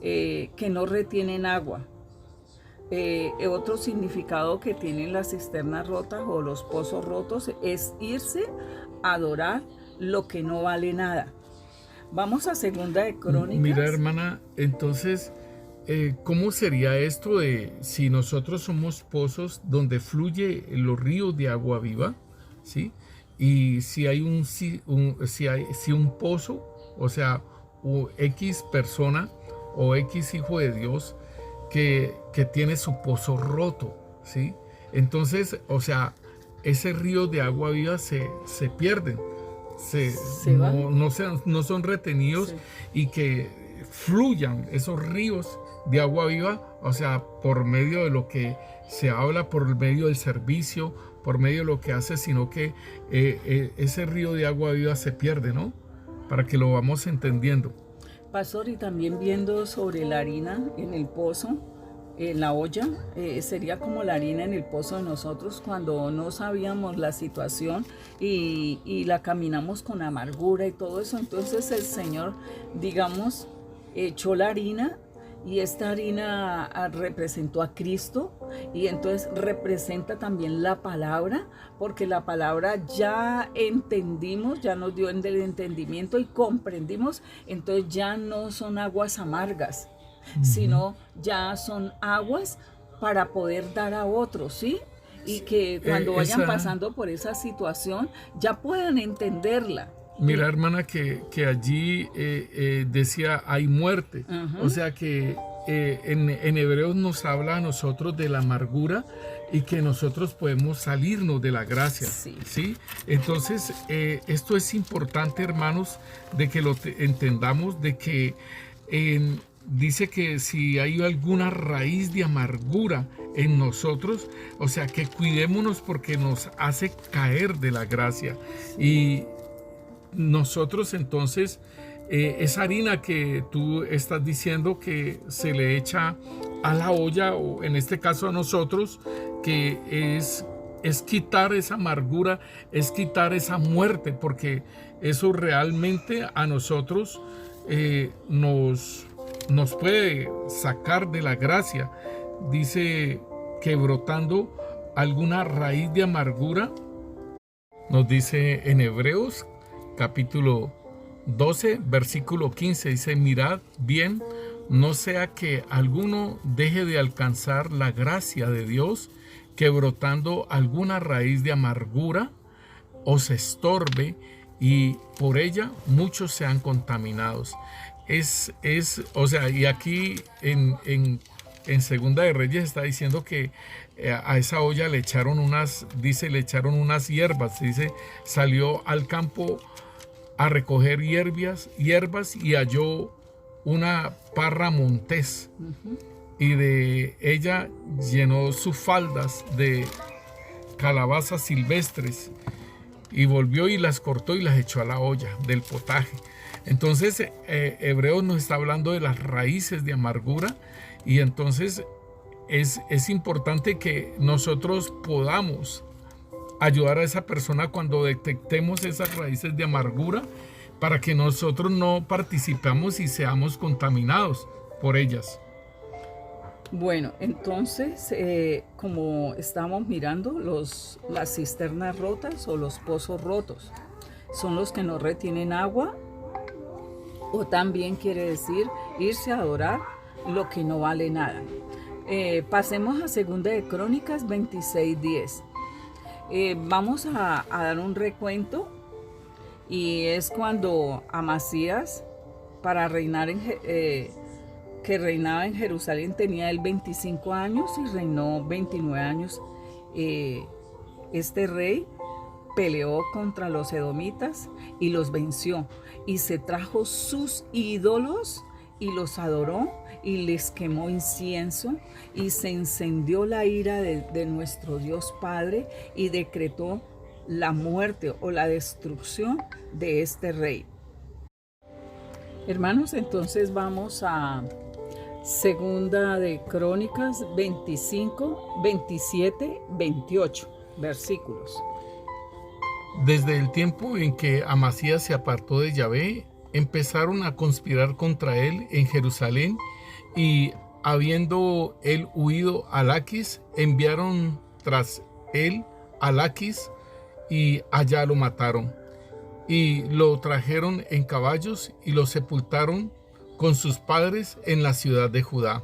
que no retienen agua. Otro significado que tienen las cisternas rotas o los pozos rotos es irse a adorar lo que no vale nada. Vamos a Segunda de Crónicas. Mira, hermana, entonces, ¿cómo sería esto de si nosotros somos pozos donde fluye los ríos de agua viva? ¿Sí? Y si hay un pozo, o sea, X persona o X hijo de Dios que tiene su pozo roto, ¿sí? Entonces, o sea, ese río de agua viva se pierden, no son retenidos, sí. Y que fluyan esos ríos de agua viva, o sea, por medio de lo que se habla, por medio del servicio, por medio de lo que hace, sino que ese río de agua viva se pierde, ¿no? Para que lo vamos entendiendo. Pastor, y también viendo sobre la harina en el pozo, la olla, sería como la harina en el pozo de nosotros cuando no sabíamos la situación y la caminamos con amargura y todo eso. Entonces el Señor, digamos, echó la harina y esta harina representó a Cristo y entonces representa también la palabra, porque la palabra ya entendimos, ya nos dio el entendimiento y comprendimos, entonces ya no son aguas amargas, sino ya son aguas para poder dar a otros, ¿sí? Y que cuando vayan pasando por esa situación ya puedan entenderla. Mira, hermana, que allí decía hay muerte. O sea que en Hebreos nos habla a nosotros de la amargura y que nosotros podemos salirnos de la gracia. Sí. ¿Sí? Entonces, esto es importante, hermanos, de que lo entendamos, de que dice que si hay alguna raíz de amargura en nosotros, o sea, que cuidémonos porque nos hace caer de la gracia. Y nosotros entonces, esa harina que tú estás diciendo que se le echa a la olla, o en este caso a nosotros, que es quitar esa amargura, es quitar esa muerte, porque eso realmente a nosotros nos puede sacar de la gracia. Dice que brotando alguna raíz de amargura, nos dice en Hebreos capítulo 12, versículo 15, dice: mirad bien, no sea que alguno deje de alcanzar la gracia de Dios, que brotando alguna raíz de amargura os estorbe y por ella muchos sean contaminados. O sea, y aquí en Segunda de Reyes está diciendo que a esa olla le echaron unas hierbas, dice, salió al campo a recoger hierbas y halló una parra montés, y de ella llenó sus faldas de calabazas silvestres y volvió y las cortó y las echó a la olla del potaje. Entonces Hebreos nos está hablando de las raíces de amargura, y entonces es importante que nosotros podamos ayudar a esa persona cuando detectemos esas raíces de amargura, para que nosotros no participemos y seamos contaminados por ellas. Bueno, entonces, como estamos mirando, las cisternas rotas o los pozos rotos son los que no retienen agua, o también quiere decir irse a adorar lo que no vale nada. Pasemos a Segunda de Crónicas 26:10. Vamos a dar un recuento, y es cuando Amasías, para reinar que reinaba en Jerusalén, tenía él 25 años y reinó 29 años. Este rey peleó contra los edomitas y los venció, y se trajo sus ídolos y los adoró y les quemó incienso, y se encendió la ira de nuestro Dios Padre y decretó la muerte o la destrucción de este rey. Hermanos, entonces vamos a Segunda de Crónicas 25, 27, 28 versículos. Desde el tiempo en que Amasías se apartó de Yahvé, empezaron a conspirar contra él en Jerusalén, y habiendo él huido a Laquis, enviaron tras él a Laquis, y allá lo mataron, y lo trajeron en caballos y lo sepultaron con sus padres en la ciudad de Judá.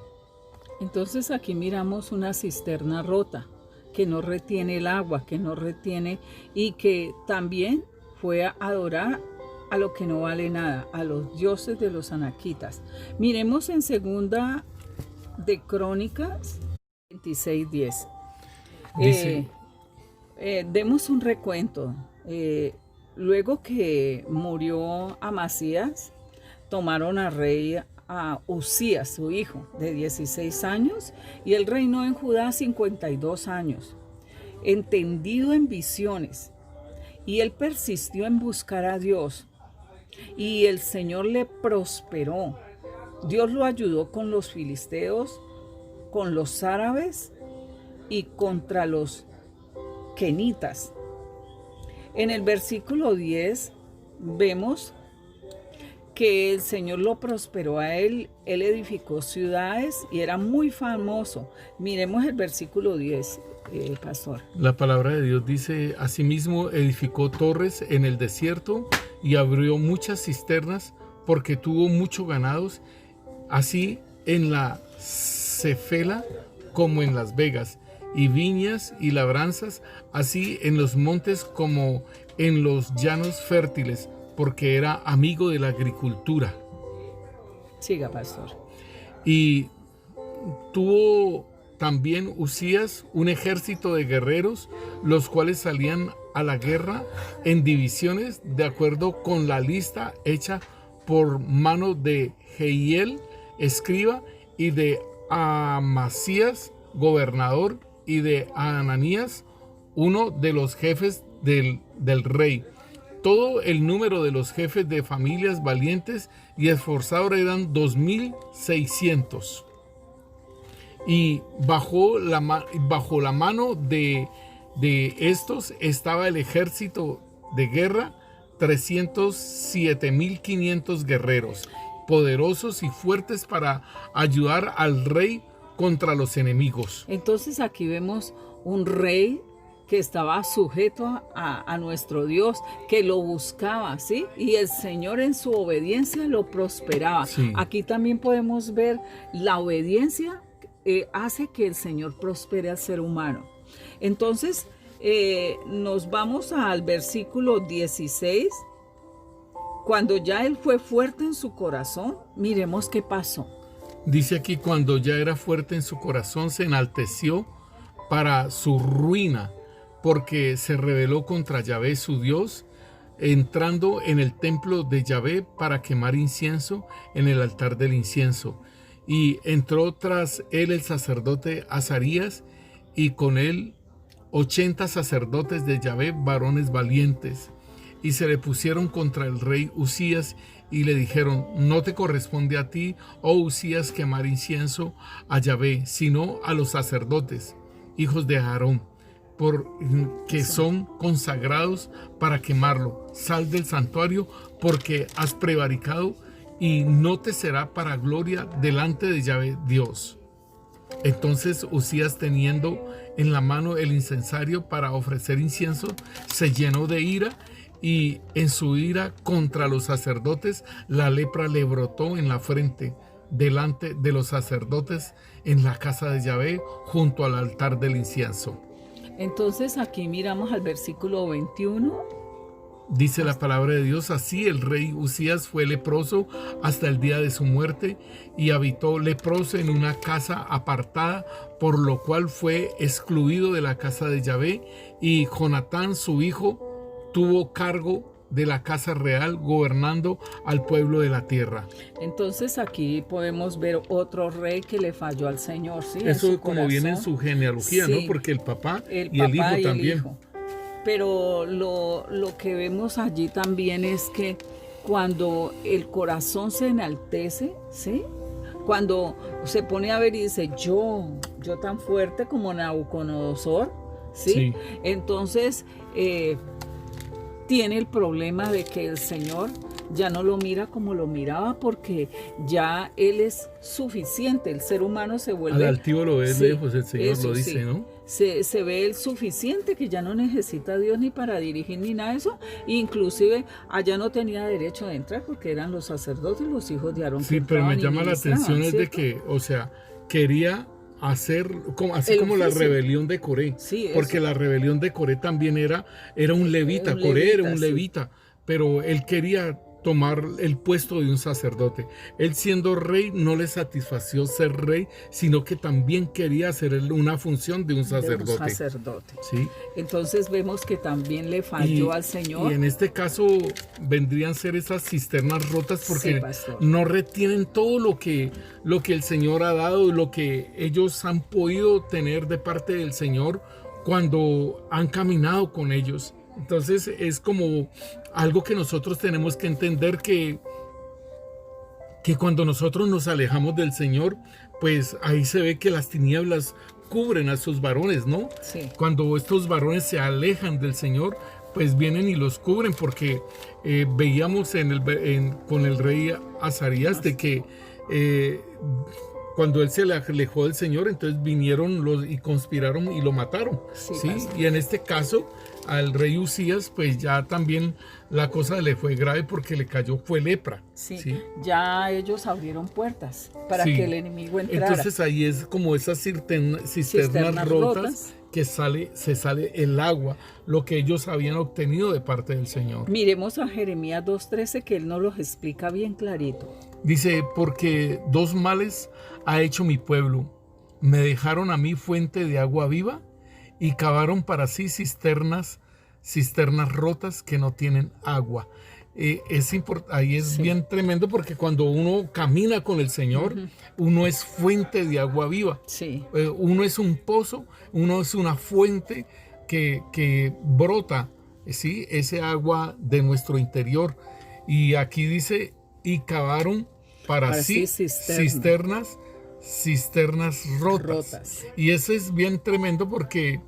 Entonces aquí miramos una cisterna rota que no retiene el agua, que no retiene, y que también fue a adorar a lo que no vale nada, a los dioses de los anaquitas. Miremos en Segunda de Crónicas 26:10. Dice, Demos un recuento. Luego que murió Amasías, tomaron a rey a Usías, su hijo, de 16 años, y él reinó en Judá 52 años, entendido en visiones, y él persistió en buscar a Dios, y el Señor le prosperó. Dios lo ayudó con los filisteos con los árabes y contra los kenitas. En el versículo 10 vemos que el Señor lo prosperó a él edificó ciudades y era muy famoso. Miremos el versículo 10, pastor. La palabra de Dios dice: asimismo edificó torres en el desierto y abrió muchas cisternas porque tuvo muchos ganados, así en la Cefela como en las vegas, y viñas y labranzas, así en los montes como en los llanos fértiles, porque era amigo de la agricultura. Siga, pastor. Y tuvo también Uzías un ejército de guerreros, los cuales salían a la guerra en divisiones de acuerdo con la lista hecha por mano de Jehiel, escriba, y de Amasías, gobernador, y de Ananías, uno de los jefes del rey. Todo el número de los jefes de familias valientes y esforzados eran 2,600. Y bajo la mano de estos estaba el ejército de guerra, 307,500 guerreros, poderosos y fuertes para ayudar al rey contra los enemigos. Entonces aquí vemos un rey que estaba sujeto a nuestro Dios, que lo buscaba, ¿sí? Y el Señor en su obediencia lo prosperaba. Sí. Aquí también podemos ver la obediencia hace que el Señor prospere al ser humano. Entonces, nos vamos al versículo 16. Cuando ya él fue fuerte en su corazón, miremos qué pasó. Dice aquí: cuando ya era fuerte en su corazón, se enalteció para su ruina, porque se rebeló contra Yahvé su Dios, entrando en el templo de Yahvé para quemar incienso en el altar del incienso. Y entró tras él el sacerdote Azarías, y con él 80 sacerdotes de Yahvé, varones valientes. Y se le pusieron contra el rey Uzías y le dijeron: no te corresponde a ti, oh Uzías, quemar incienso a Yahvé, sino a los sacerdotes, hijos de Aarón, porque son consagrados para quemarlo. Sal del santuario, porque has prevaricado, y no te será para gloria delante de Yahvé Dios. Entonces Uzías, teniendo en la mano el incensario para ofrecer incienso, se llenó de ira, y en su ira contra los sacerdotes la lepra le brotó en la frente delante de los sacerdotes en la casa de Yahvé, junto al altar del incienso. Entonces aquí miramos al versículo 21. Dice la palabra de Dios: así el rey Uzías fue leproso hasta el día de su muerte, y habitó leproso en una casa apartada, por lo cual fue excluido de la casa de Yahvé, y Jonatán su hijo tuvo cargo de la casa real, gobernando al pueblo de la tierra. Entonces aquí podemos ver otro rey que le falló al Señor, ¿sí? Eso como viene en su genealogía, sí, ¿no? Porque el papá y el hijo también. Pero lo que vemos allí también es que cuando el corazón se enaltece, ¿sí? Cuando se pone a ver y dice: yo tan fuerte como Nabucodonosor, ¿sí? Sí. Entonces tiene el problema de que el Señor ya no lo mira como lo miraba, porque ya Él es suficiente. El ser humano se vuelve... Al altivo lo ve lejos, el Señor lo dice, sí, ¿no? Se ve el suficiente, que ya no necesita a Dios ni para dirigir ni nada de eso. Inclusive allá no tenía derecho de entrar porque eran los sacerdotes, los hijos de Aarón. Sí, pero me llama la atención es de que, o sea, quería hacer así como la rebelión de Coré, sí, porque la rebelión de Coré también era un levita. Coré era un levita, pero él quería tomar el puesto de un sacerdote. Él, siendo rey, no le satisfació ser rey, sino que también quería hacer una función de un sacerdote. ¿Sí? Entonces vemos que también le falló al Señor. Y en este caso vendrían a ser esas cisternas rotas, porque no retienen todo lo que el Señor ha dado, lo que ellos han podido tener de parte del Señor cuando han caminado con ellos. Entonces es como algo que nosotros tenemos que entender, que cuando nosotros nos alejamos del Señor, pues ahí se ve que las tinieblas cubren a esos varones, ¿no? Sí. Cuando estos varones se alejan del Señor, pues vienen y los cubren, porque veíamos con el rey Azarías de que cuando él se le alejó del Señor, entonces vinieron y conspiraron y lo mataron. Sí, ¿sí? Y en este caso, al rey Usías, pues ya también la cosa le fue grave porque le cayó, fue lepra. Sí, ¿sí? ya ellos abrieron puertas para Sí. que el enemigo entrara. Entonces ahí es como esas cisternas rotas que se sale el agua, lo que ellos habían obtenido de parte del Señor. Miremos a Jeremías 2:13, que él nos los explica bien clarito. Dice, porque dos males ha hecho mi pueblo. Me dejaron a mí fuente de agua viva y cavaron para sí cisternas rotas que no tienen agua. Ahí es Sí. bien tremendo, porque cuando uno camina con el Señor, uno es fuente de agua viva. Sí, Uno es un pozo, uno es una fuente que brota, ¿sí? Ese agua de nuestro interior. Y aquí dice, y cavaron para sí cisternas rotas. Y eso es bien tremendo, porque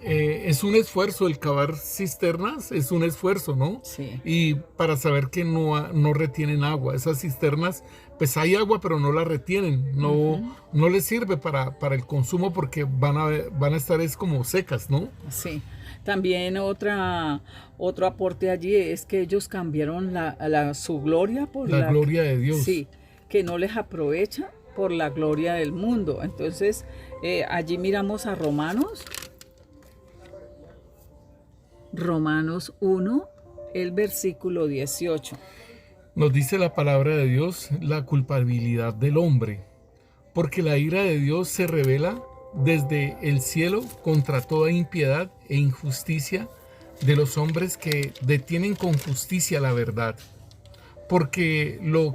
es un esfuerzo el cavar cisternas, es un esfuerzo, ¿no? sí. Y para saber que no retienen agua. Esas cisternas, pues hay agua, pero no la retienen, no les sirve para el consumo, porque van a estar como secas, ¿no? Sí. También otro aporte allí es que ellos cambiaron su gloria por la gloria de Dios. Sí, que no les aprovecha por la gloria del mundo. Entonces, allí miramos a Romanos 1, el versículo 18. Nos dice la palabra de Dios la culpabilidad del hombre, porque la ira de Dios se revela desde el cielo contra toda impiedad e injusticia de los hombres que detienen con justicia la verdad. Porque lo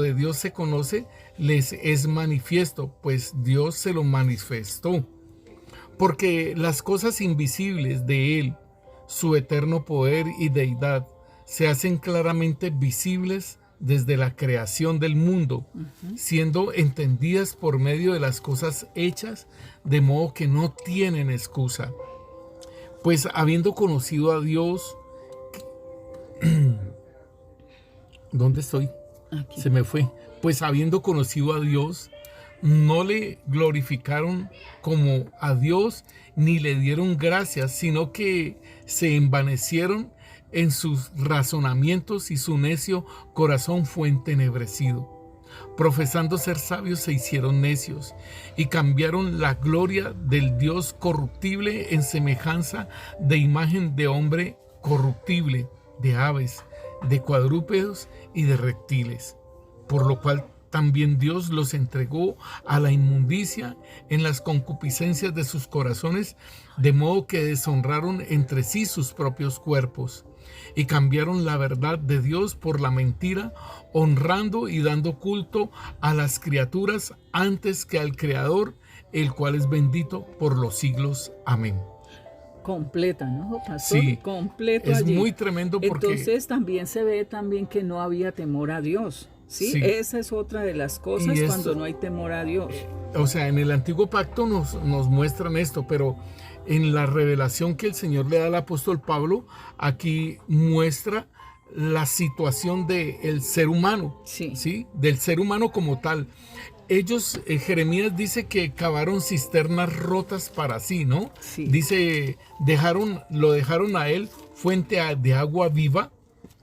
de Dios se conoce, les es manifiesto, pues Dios se lo manifestó. Porque las cosas invisibles de Él, su eterno poder y deidad, se hacen claramente visibles desde la creación del mundo, siendo entendidas por medio de las cosas hechas, de modo que no tienen excusa. Pues habiendo conocido a Dios, ¿dónde estoy? Aquí. Se me fue. Pues habiendo conocido a Dios, no le glorificaron como a Dios, ni le dieron gracias, sino que se envanecieron en sus razonamientos, y su necio corazón fue entenebrecido. Profesando ser sabios, se hicieron necios y cambiaron la gloria del Dios corruptible en semejanza de imagen de hombre corruptible, de aves, de cuadrúpedos y de reptiles, por lo cual también Dios los entregó a la inmundicia en las concupiscencias de sus corazones, de modo que deshonraron entre sí sus propios cuerpos y cambiaron la verdad de Dios por la mentira, honrando y dando culto a las criaturas antes que al Creador, el cual es bendito por los siglos. Amén. Completa, ¿no, pastor? Sí, completo es allí. muy tremendo, porque entonces también se ve que no había temor a Dios. ¿Sí? Sí. Esa es otra de las cosas cuando no hay temor a Dios. O sea, en el Antiguo Pacto nos muestran esto, pero en la revelación que el Señor le da al apóstol Pablo, aquí muestra la situación del ser humano, sí. Del ser humano como tal. Ellos, Jeremías dice que cavaron cisternas rotas para sí, ¿no? Sí. Dice, lo dejaron a él fuente de agua viva.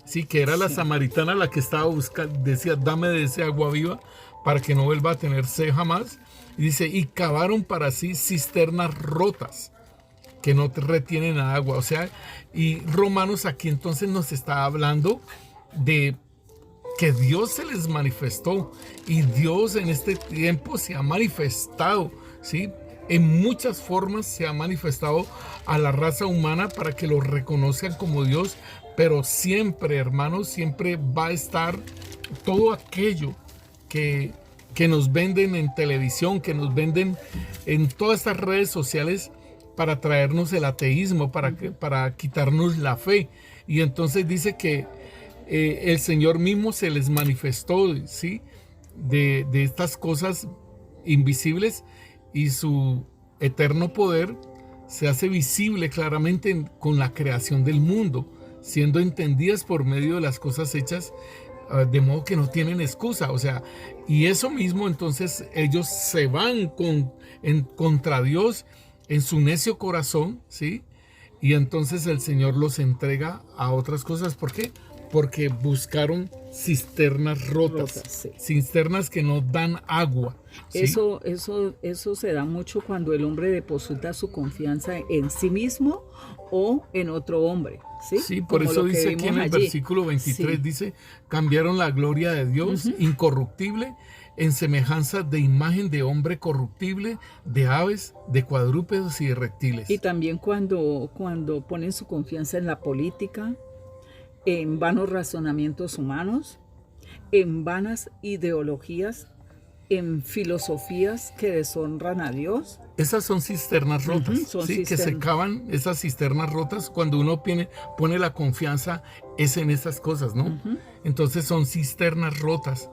Sí, que era la samaritana la que estaba buscando, decía, dame de ese agua viva para que no vuelva a tener sed jamás. Y dice, y cavaron para sí cisternas rotas que no retienen agua. O sea, y Romanos aquí entonces nos está hablando de que Dios se les manifestó, y Dios en este tiempo se ha manifestado, ¿sí? En muchas formas se ha manifestado a la raza humana para que lo reconozcan como Dios. Pero siempre, hermanos, siempre va a estar todo aquello que nos venden en televisión, que nos venden en todas estas redes sociales para traernos el ateísmo, para quitarnos la fe. Y entonces dice que el Señor mismo se les manifestó, ¿sí? de estas cosas invisibles, y su eterno poder se hace visible claramente con la creación del mundo, siendo entendidas por medio de las cosas hechas, de modo que no tienen excusa. O sea, y eso mismo, entonces ellos se van contra Dios en su necio corazón, ¿sí? Y entonces el Señor los entrega a otras cosas. ¿Por qué? Porque buscaron cisternas rotas, Sí. cisternas que no dan agua, ¿sí? Eso se da mucho cuando el hombre deposita su confianza en sí mismo o en otro hombre. Sí, Sí, por como eso lo que dice aquí en vimos el allí. versículo 23, Sí. dice, cambiaron la gloria de Dios incorruptible en semejanza de imagen de hombre corruptible, de aves, de cuadrúpedos y de reptiles. Y también cuando ponen su confianza en la política, en vanos razonamientos humanos, en vanas ideologías, en filosofías que deshonran a Dios. Esas son cisternas rotas, son ¿sí? Que se cisternas. cavan esas cisternas rotas cuando uno pone la confianza es en esas cosas, ¿no? Entonces son cisternas rotas.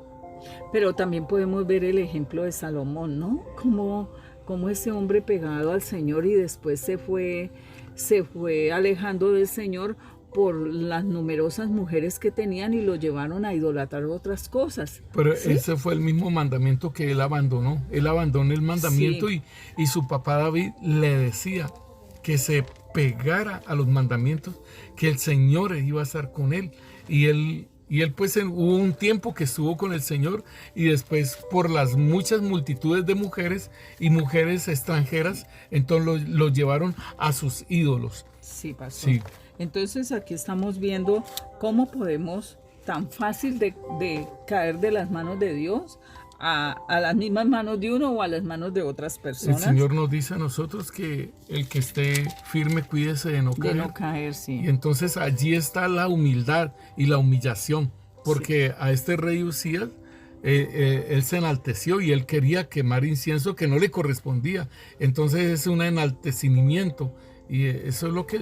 Pero también podemos ver el ejemplo de Salomón, ¿no? Como ese hombre pegado al Señor y después se fue alejando del Señor por las numerosas mujeres que tenían y lo llevaron a idolatrar otras cosas. Pero ¿sí? ese fue el mismo mandamiento que él abandonó. Él abandonó el mandamiento, Sí. y su papá David le decía que se pegara a los mandamientos, que el Señor iba a estar con él. Y él pues hubo un tiempo que estuvo con el Señor, y después por las muchas multitudes de mujeres y mujeres extranjeras, entonces lo llevaron a sus ídolos. Sí, pastor. Sí. Entonces aquí estamos viendo cómo podemos tan fácil de caer de las manos de Dios a las mismas manos de uno o a las manos de otras El personas. Señor nos dice a nosotros que el que esté firme, cuídese de no caer. De no caer, sí. Y entonces allí está la humildad y la humillación, porque a este rey Usías, él se enalteció y él quería quemar incienso que no le correspondía. Entonces es un enaltecimiento, y eso es lo que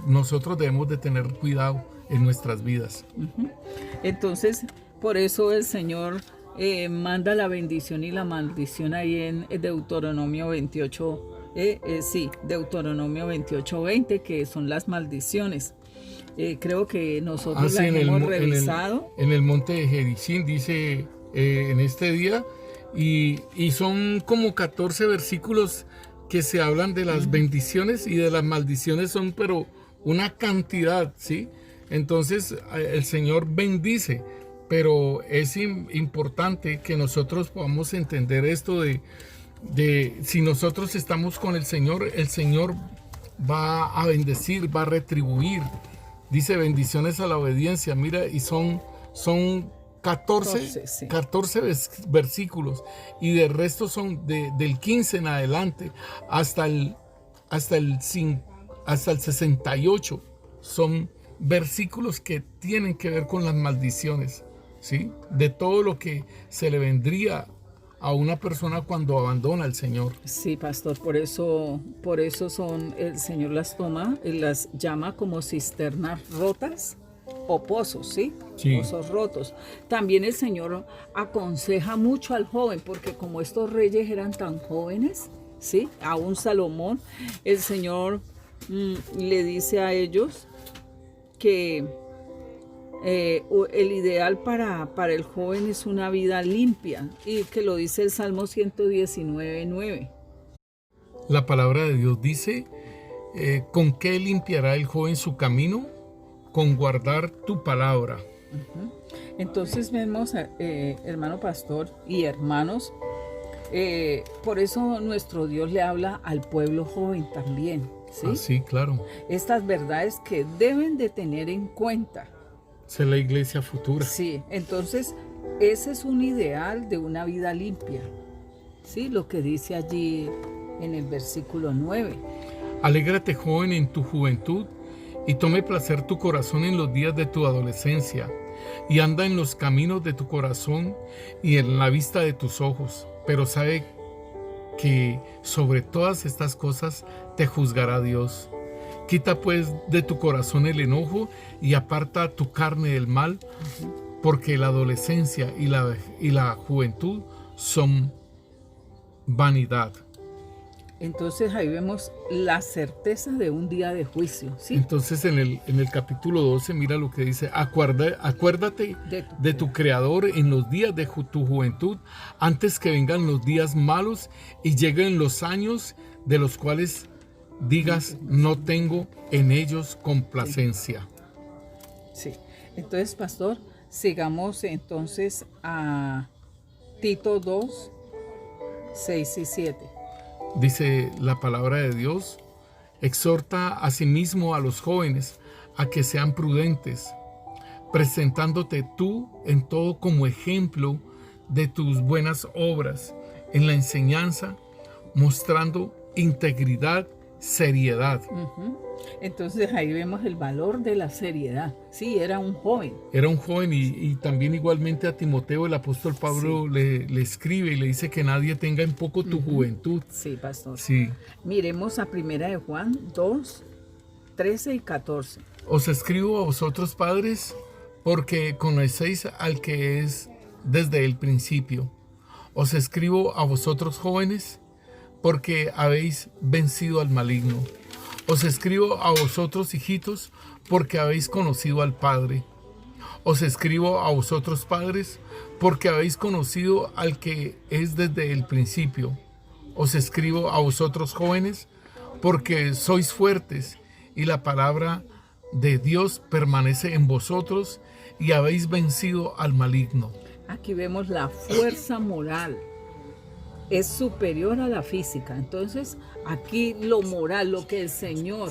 nosotros debemos de tener cuidado en nuestras vidas. Entonces, por eso el Señor manda la bendición y la maldición ahí en Deuteronomio 28, Deuteronomio 28:20, que son las maldiciones. Creo que nosotros las hemos revisado. En el monte de Gerizim dice en este día, y son como 14 versículos que se hablan de las bendiciones, y de las maldiciones son pero una cantidad, ¿sí? Entonces el Señor bendice, pero es importante que nosotros podamos entender esto de si nosotros estamos con el Señor va a bendecir, va a retribuir. Dice bendiciones a la obediencia, mira, y son 14 versículos, y de resto son del 15 en adelante hasta el 68, son versículos que tienen que ver con las maldiciones, ¿sí? De todo lo que se le vendría a una persona cuando abandona al Señor. Sí, pastor, por eso el Señor las toma, las llama como cisternas rotas o pozos, ¿sí? Sí. Pozos rotos. También el Señor aconseja mucho al joven, porque como estos reyes eran tan jóvenes, ¿sí? Aún Salomón, el Señor le dice a ellos que el ideal para el joven es una vida limpia, y que lo dice el Salmo 119:9. La palabra de Dios dice, ¿con qué limpiará el joven su camino? Con guardar tu palabra. Entonces vemos, hermano pastor y hermanos, por eso nuestro Dios le habla al pueblo joven también, ¿sí? Sí, claro. Estas verdades que deben de tener en cuenta. Es la iglesia futura. Sí, entonces ese es un ideal de una vida limpia, ¿sí? Lo que dice allí en el versículo 9. Alégrate, joven, en tu juventud, y tome placer tu corazón en los días de tu adolescencia, y anda en los caminos de tu corazón y en la vista de tus ojos, pero sabe que sobre todas estas cosas te juzgará Dios. Quita pues de tu corazón el enojo y aparta tu carne del mal, porque la adolescencia y la juventud son vanidad. Entonces ahí vemos la certeza de un día de juicio, ¿sí? Entonces en el capítulo 12 mira lo que dice: acuérdate de tu Creador en los días de tu juventud, antes que vengan los días malos y lleguen los años de los cuales digas, no tengo en ellos complacencia. Sí. Entonces, pastor, sigamos entonces a Tito 2, 6 y 7. Dice la palabra de Dios: exhorta asimismo a los jóvenes a que sean prudentes, presentándote tú en todo como ejemplo de tus buenas obras, en la enseñanza, mostrando integridad, seriedad. Entonces ahí vemos el valor de la seriedad. Sí, era un joven. Era un joven y también igualmente a Timoteo el apóstol Pablo le escribe y le dice que nadie tenga en poco tu juventud. Sí, pastor. Sí. Miremos a 1 de Juan 2, 13 y 14. Os escribo a vosotros, padres, porque conocéis al que es desde el principio. Os escribo a vosotros, jóvenes, porque habéis vencido al maligno. Os escribo a vosotros, hijitos, porque habéis conocido al Padre. Os escribo a vosotros, padres, porque habéis conocido al que es desde el principio. Os escribo a vosotros, jóvenes, porque sois fuertes y la palabra de Dios permanece en vosotros y habéis vencido al maligno. Aquí vemos la fuerza moral. Es superior a la física. Entonces, aquí lo moral, lo que el Señor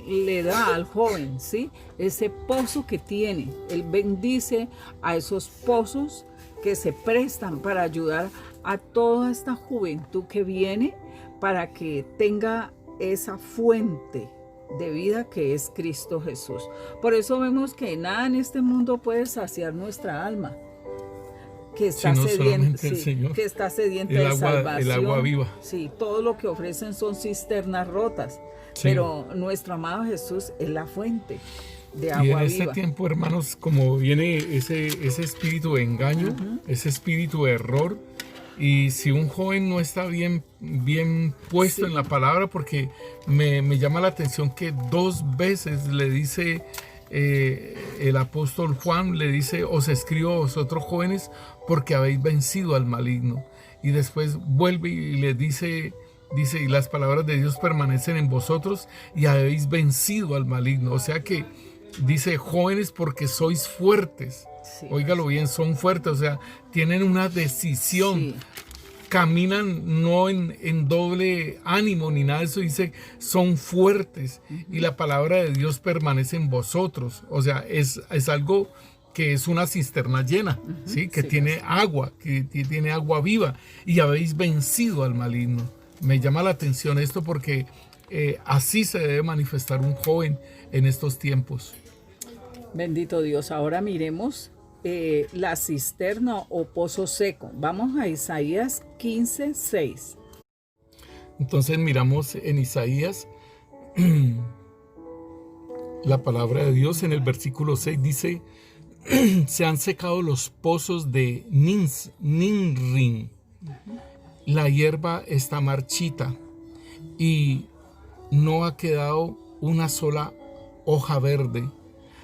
le da al joven, ¿sí? Ese pozo que tiene. Él bendice a esos pozos que se prestan para ayudar a toda esta juventud que viene, para que tenga esa fuente de vida que es Cristo Jesús. Por eso vemos que nada en este mundo puede saciar nuestra alma, que está sedienta, que está sedienta de salvación. El agua viva. Sí, todo lo que ofrecen son cisternas rotas, pero nuestro amado Jesús es la fuente de agua viva. Y en este tiempo, hermanos, como viene ese espíritu de engaño, ese espíritu de error, y si un joven no está bien puesto en la palabra, porque me llama la atención que 2 veces le dice el apóstol Juan, le dice: os escribo a vosotros, jóvenes, porque habéis vencido al maligno. Y después vuelve y le dice, y las palabras de Dios permanecen en vosotros y habéis vencido al maligno. O sea que dice jóvenes porque sois fuertes. Sí. Óigalo bien, son fuertes, o sea, tienen una decisión. Sí. Caminan no en doble ánimo ni nada de eso, dice son fuertes y la palabra de Dios permanece en vosotros. O sea, es algo que es una cisterna llena, ¿sí? Que tiene agua, que tiene agua viva y habéis vencido al maligno. Me llama la atención esto porque así se debe manifestar un joven en estos tiempos. Bendito Dios. Ahora miremos la cisterna o pozo seco. Vamos a Isaías 15, 6. Entonces miramos en Isaías la palabra de Dios en el versículo 6 dice: se han secado los pozos de Ninrim, la hierba está marchita y no ha quedado una sola hoja verde.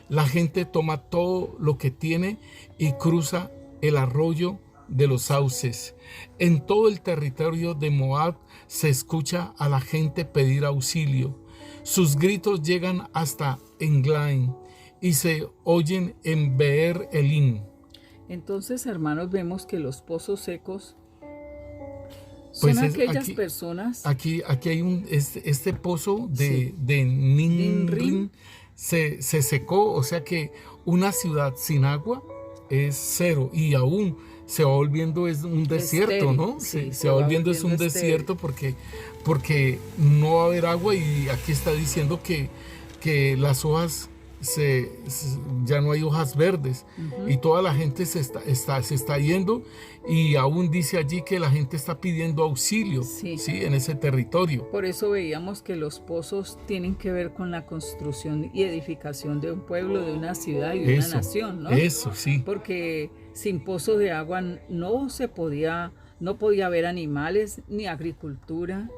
La gente toma todo lo que tiene y cruza el arroyo de los sauces. En todo el territorio de Moab se escucha a la gente pedir auxilio. Sus gritos llegan hasta Englaim y se oyen en Beer Elim. Entonces, hermanos, vemos que los pozos secos son aquellas personas. Aquí hay este pozo de Ninrim. Se secó, o sea que una ciudad sin agua es cero y aún se va volviendo es un desierto, estéril, ¿no? Sí, se va volviendo es un desierto porque no va a haber agua y aquí está diciendo que las hojas ya no hay hojas verdes y toda la gente se está yendo, y aún dice allí que la gente está pidiendo auxilio, Sí. ¿sí? En ese territorio. Por eso veíamos que los pozos tienen que ver con la construcción y edificación de un pueblo, de una ciudad y de una nación, ¿no? Eso, sí. Porque sin pozos de agua no podía haber animales ni agricultura,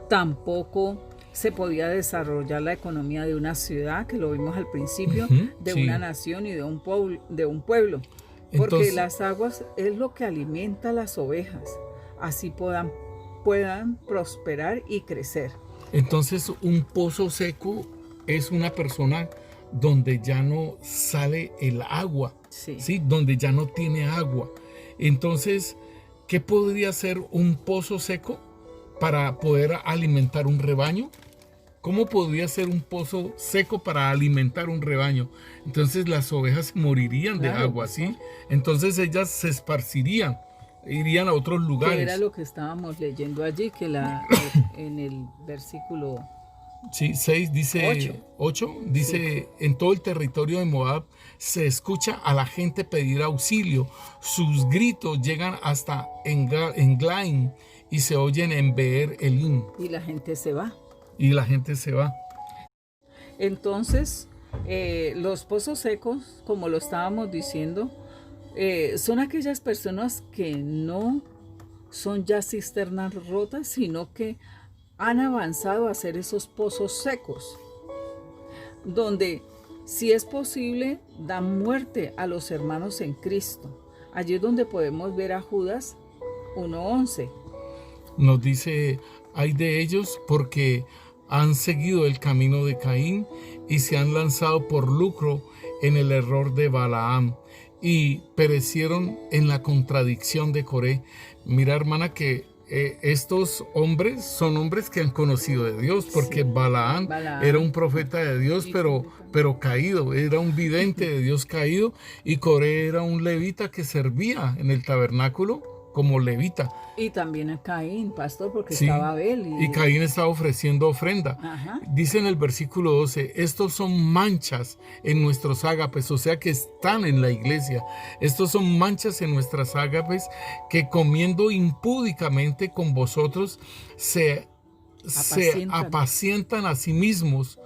tampoco se podía desarrollar la economía de una ciudad, que lo vimos al principio, de una nación y de un pueblo. Porque Entonces, las aguas es lo que alimenta a las ovejas, así puedan prosperar y crecer. Entonces, un pozo seco es una persona donde ya no sale el agua, ¿sí? Donde ya no tiene agua. Entonces, ¿qué podría ser un pozo seco para poder alimentar un rebaño? ¿Cómo podría ser un pozo seco para alimentar un rebaño? Entonces las ovejas morirían de agua, ¿sí? Entonces ellas se esparcirían, irían a otros lugares. Que era lo que estábamos leyendo allí, que en el versículo 6 dice 8 dice, en todo el territorio de Moab se escucha a la gente pedir auxilio. Sus gritos llegan hasta Englaim y se oyen en Beer Elim. Y la gente se va. Entonces, los pozos secos, como lo estábamos diciendo, son aquellas personas que no son ya cisternas rotas, sino que han avanzado a hacer esos pozos secos, donde, si es posible, dan muerte a los hermanos en Cristo. Allí es donde podemos ver a Judas 1:11. Nos dice, hay de ellos porque han seguido el camino de Caín y se han lanzado por lucro en el error de Balaam y perecieron en la contradicción de Coré. Mira, hermana, que estos hombres son hombres que han conocido de Dios, porque Balaam era un profeta de Dios, pero caído, era un vidente de Dios caído, y Coré era un levita que servía en el tabernáculo como levita. Y también a Caín, pastor, porque estaba Abel. Y Caín estaba ofreciendo ofrenda. Dice en el versículo 12, estos son manchas en nuestros ágapes, o sea que están en la iglesia. Estos son manchas en nuestras ágapes que comiendo impúdicamente con vosotros se apacientan a sí mismos,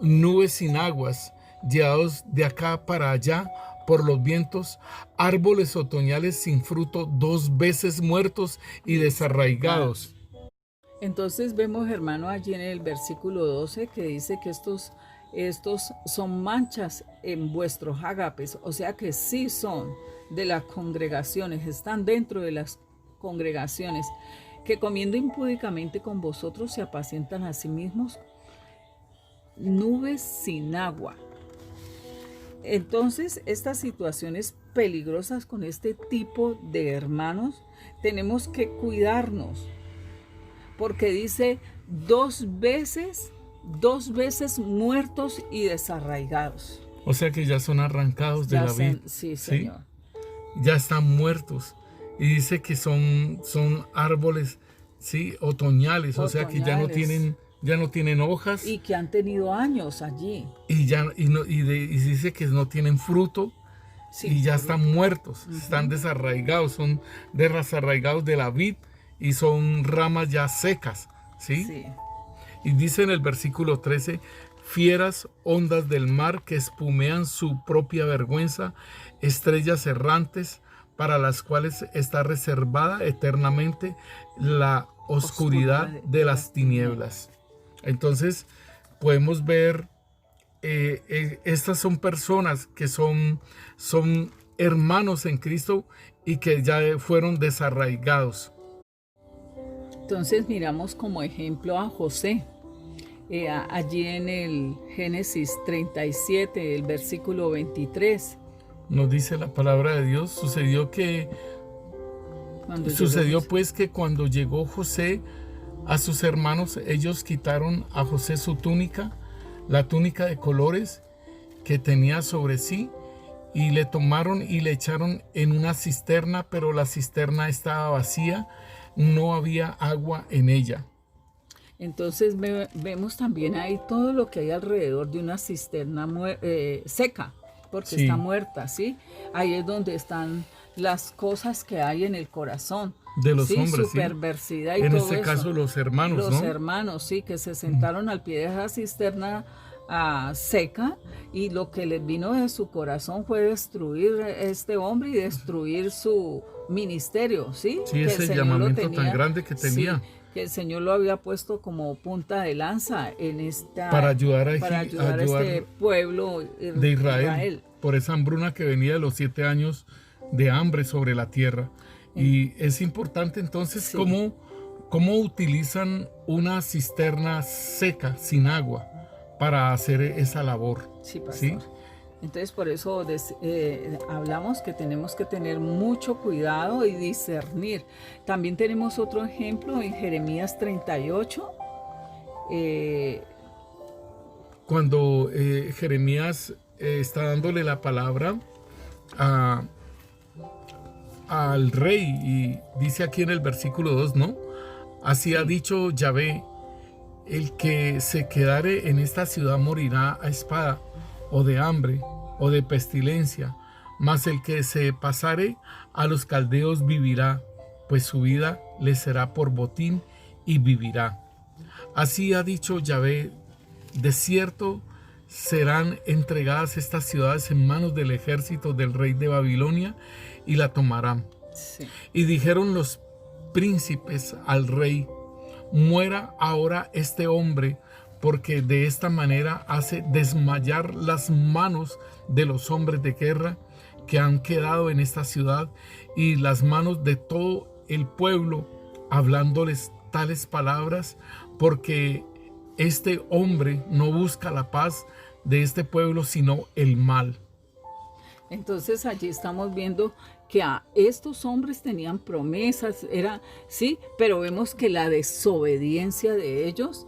nubes sin aguas, llevados de acá para allá por los vientos, árboles otoñales sin fruto, 2 veces muertos y desarraigados. Entonces vemos, hermano, allí en el versículo 12 que dice que estos son manchas en vuestros ágapes, o sea que sí son de las congregaciones, están dentro de las congregaciones, que comiendo impúdicamente con vosotros se apacientan a sí mismos, nubes sin agua. Entonces, estas situaciones peligrosas con este tipo de hermanos, tenemos que cuidarnos, porque dice 2 veces muertos y desarraigados. O sea que ya son arrancados de la vida. Sí, Señor. Ya están muertos. Y dice que son árboles, sí, otoñales, o sea que ya no tienen hojas. Y que han tenido años allí. Y dice que no tienen fruto, y ya están muertos, están desarraigados, son desarraigados de la vid y son ramas ya secas, ¿sí? Y dice en el versículo 13, fieras ondas del mar que espumean su propia vergüenza, estrellas errantes para las cuales está reservada eternamente la oscuridad de las tinieblas. Entonces podemos ver, estas son personas que son hermanos en Cristo y que ya fueron desarraigados. Entonces miramos como ejemplo a José. Allí en el Génesis 37, el versículo 23. Nos dice la palabra de Dios, sucedió pues que cuando llegó José a sus hermanos, ellos quitaron a José su túnica, la túnica de colores que tenía sobre sí, y le tomaron y le echaron en una cisterna, pero la cisterna estaba vacía, no había agua en ella. Entonces vemos también ahí todo lo que hay alrededor de una cisterna seca, porque Sí. está muerta, ¿sí? Ahí es donde están las cosas que hay en el corazón. De los ¿sí? hombres, Su sí. perversidad y En todo este eso. caso los hermanos, Los ¿no? hermanos, sí, que se sentaron al pie de esa cisterna seca, y lo que les vino de su corazón fue destruir este hombre y destruir su ministerio, ¿sí? Sí, Que el ese Señor lo llamamiento tan grande que tenía. Sí, que el Señor lo había puesto como punta de lanza en Para ayudar a este pueblo de Israel, por esa hambruna que venía de los 7 años de hambre sobre la tierra. Y es importante entonces Sí. cómo utilizan una cisterna seca, sin agua, para hacer esa labor. Sí, pastor. ¿Sí? Entonces por eso hablamos que tenemos que tener mucho cuidado y discernir. También tenemos otro ejemplo en Jeremías 38. Cuando Jeremías está dándole la palabra al rey, y dice aquí en el versículo 2, ¿no? Así ha dicho Yahvé: el que se quedare en esta ciudad morirá a espada, o de hambre, o de pestilencia, mas el que se pasare a los caldeos vivirá, pues su vida le será por botín y vivirá. Así ha dicho Yahvé: de cierto serán entregadas estas ciudades en manos del ejército del rey de Babilonia, y la tomarán. Sí. Y dijeron los príncipes al rey: muera ahora este hombre, porque de esta manera hace desmayar las manos de los hombres de guerra que han quedado en esta ciudad, y las manos de todo el pueblo, hablándoles tales palabras, porque este hombre no busca la paz de este pueblo, sino el mal. Entonces allí estamos viendo que a estos hombres tenían promesas, sí, pero vemos que la desobediencia de ellos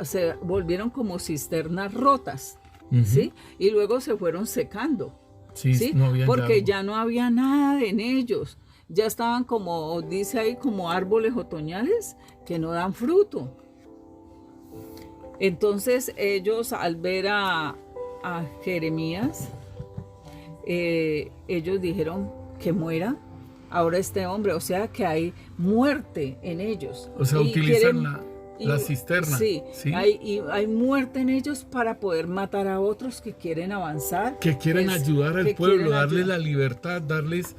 se volvieron como cisternas rotas, ¿sí? Y luego se fueron secando, ¿sí? No había porque ya no había nada en ellos. Ya estaban, como dice ahí, como árboles otoñales que no dan fruto. Entonces ellos, al ver a Jeremías, ellos dijeron que muera ahora este hombre, o sea que hay muerte en ellos. O sea, utilizan la cisterna. Sí, ¿sí? Hay muerte en ellos para poder matar a otros que quieren avanzar. Que quieren ayudar al pueblo, darles la libertad, darles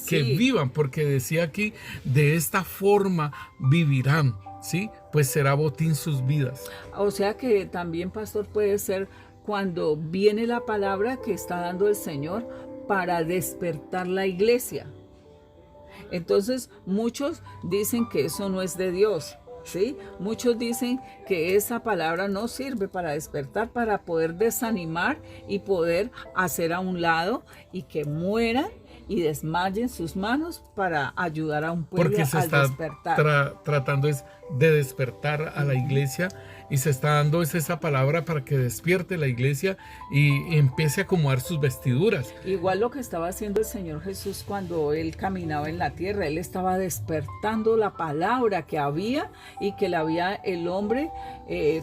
que vivan, porque decía aquí: de esta forma vivirán, ¿sí? Pues será botín sus vidas. O sea que también, pastor, puede ser cuando viene la palabra que está dando el Señor para despertar la iglesia. Entonces muchos dicen que eso no es de Dios, ¿sí? Muchos dicen que esa palabra no sirve para despertar, para poder desanimar y poder hacer a un lado y que mueran y desmayen sus manos para ayudar a un pueblo porque se al está despertar. Tratando de despertar a la iglesia, y se está dando esa palabra para que despierte la iglesia y empiece a acomodar sus vestiduras. Igual lo que estaba haciendo el Señor Jesús cuando Él caminaba en la tierra. Él estaba despertando la palabra que había y que la había el hombre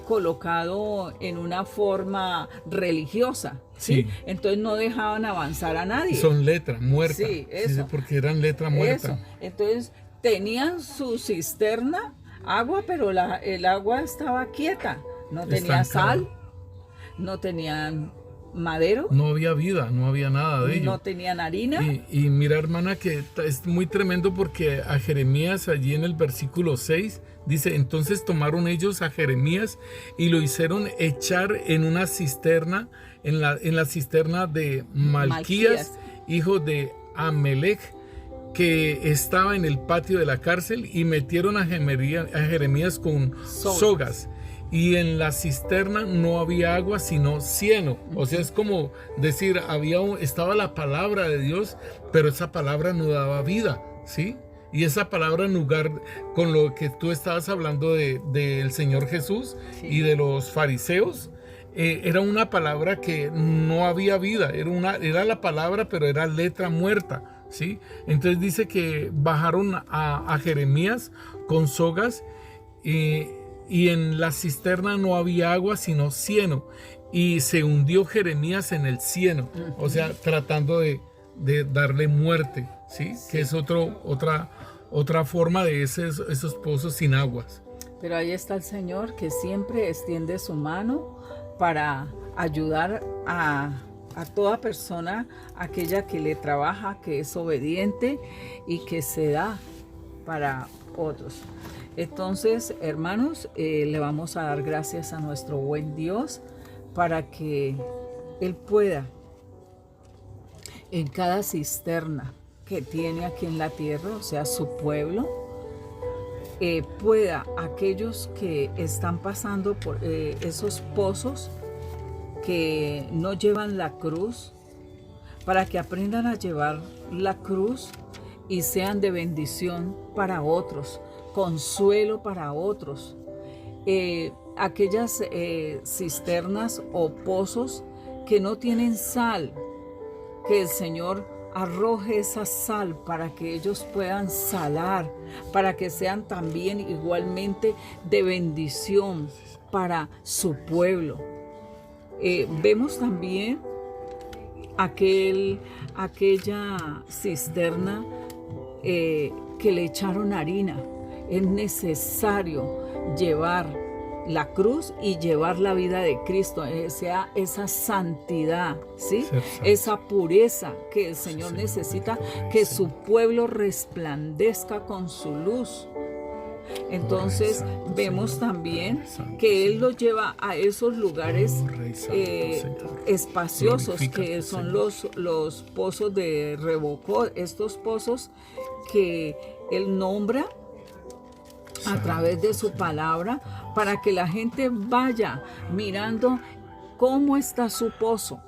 colocado en una forma religiosa. ¿Sí? Entonces no dejaban avanzar a nadie. Son letra muerta. Sí, eso. Sí, porque eran letra muerta. Eso. Entonces tenían su cisterna, agua, pero el agua estaba quieta. No tenía sal, no tenían madero. No había vida, no había nada de ello. No tenían harina. Y mira, hermana, que es muy tremendo, porque a Jeremías, allí en el versículo 6, dice: entonces tomaron ellos a Jeremías y lo hicieron echar en una cisterna, en la cisterna de Malquías, hijo de Amelech, que estaba en el patio de la cárcel, y metieron a Jeremías con sogas. Y en la cisterna no había agua, sino cieno. O sea, es como decir, estaba la palabra de Dios, pero esa palabra no daba vida, ¿sí? Y esa palabra, en lugar con lo que tú estabas hablando del Señor Jesús, sí, y de los fariseos, era una palabra que no había vida. Era la palabra, pero era letra muerta, ¿sí? Entonces dice que bajaron a Jeremías con sogas, y en la cisterna no había agua sino cieno, y se hundió Jeremías en el cieno, o sea, tratando de darle muerte, ¿sí? Que es otra forma de esos pozos sin aguas. Pero ahí está el Señor, que siempre extiende su mano para ayudar a toda persona, aquella que le trabaja, que es obediente y que se da para otros. Entonces, hermanos, le vamos a dar gracias a nuestro buen Dios para que Él pueda, en cada cisterna que tiene aquí en la tierra, o sea, su pueblo, pueda aquellos que están pasando por esos pozos que no llevan la cruz, para que aprendan a llevar la cruz y sean de bendición para otros, consuelo para otros. Aquellas cisternas o pozos que no tienen sal, que el Señor arroje esa sal para que ellos puedan salar, para que sean también igualmente de bendición para su pueblo. Vemos también aquella cisterna que le echaron harina. Es necesario llevar la cruz y llevar la vida de Cristo, sea esa santidad, ¿sí? Esa pureza que el Señor necesita, que su pueblo resplandezca con su luz. Entonces vemos también que Él los lleva a esos lugares espaciosos, que son los pozos de Rebocó, estos pozos que Él nombra a través de su palabra, para que la gente vaya mirando cómo está su pozo,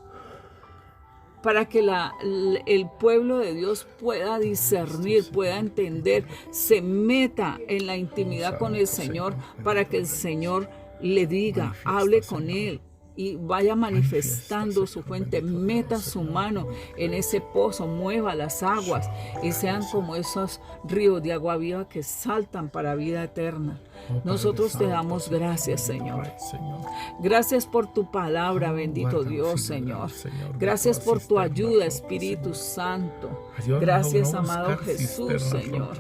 para que el pueblo de Dios pueda discernir, pueda entender, se meta en la intimidad con el Señor, para que el Señor le diga, hable con Él y vaya manifestando su fuente, meta su mano en ese pozo, mueva las aguas y sean como esos ríos de agua viva que saltan para vida eterna. Nosotros te damos gracias, Señor. Gracias por tu palabra, bendito Dios, Señor. Gracias por tu ayuda, Espíritu Santo. Gracias, amado Jesús, Señor.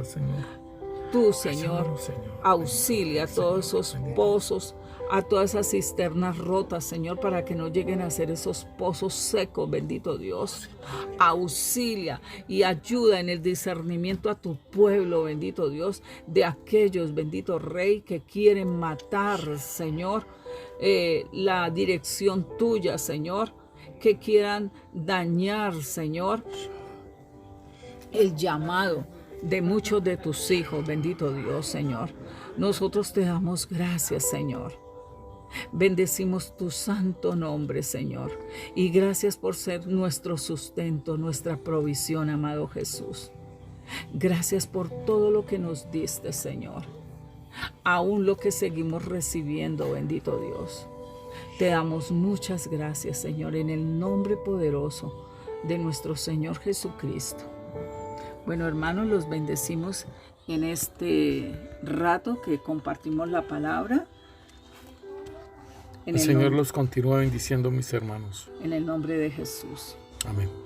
Tú, Señor, auxilia a todos esos pozos, a todas esas cisternas rotas, Señor, para que no lleguen a ser esos pozos secos, bendito Dios. Auxilia y ayuda en el discernimiento a tu pueblo, bendito Dios, de aquellos, bendito Rey, que quieren matar, Señor, la dirección tuya, Señor, que quieran dañar, Señor, el llamado de muchos de tus hijos, bendito Dios, Señor. Nosotros te damos gracias, Señor. Bendecimos tu santo nombre, Señor, y gracias por ser nuestro sustento, nuestra provisión, amado Jesús. Gracias por todo lo que nos diste, Señor, aún lo que seguimos recibiendo, bendito Dios. Te damos muchas gracias, Señor, en el nombre poderoso de nuestro Señor Jesucristo. Bueno, hermanos, los bendecimos en este rato que compartimos la palabra. El Señor los continúa bendiciendo, mis hermanos. En el nombre de Jesús. Amén.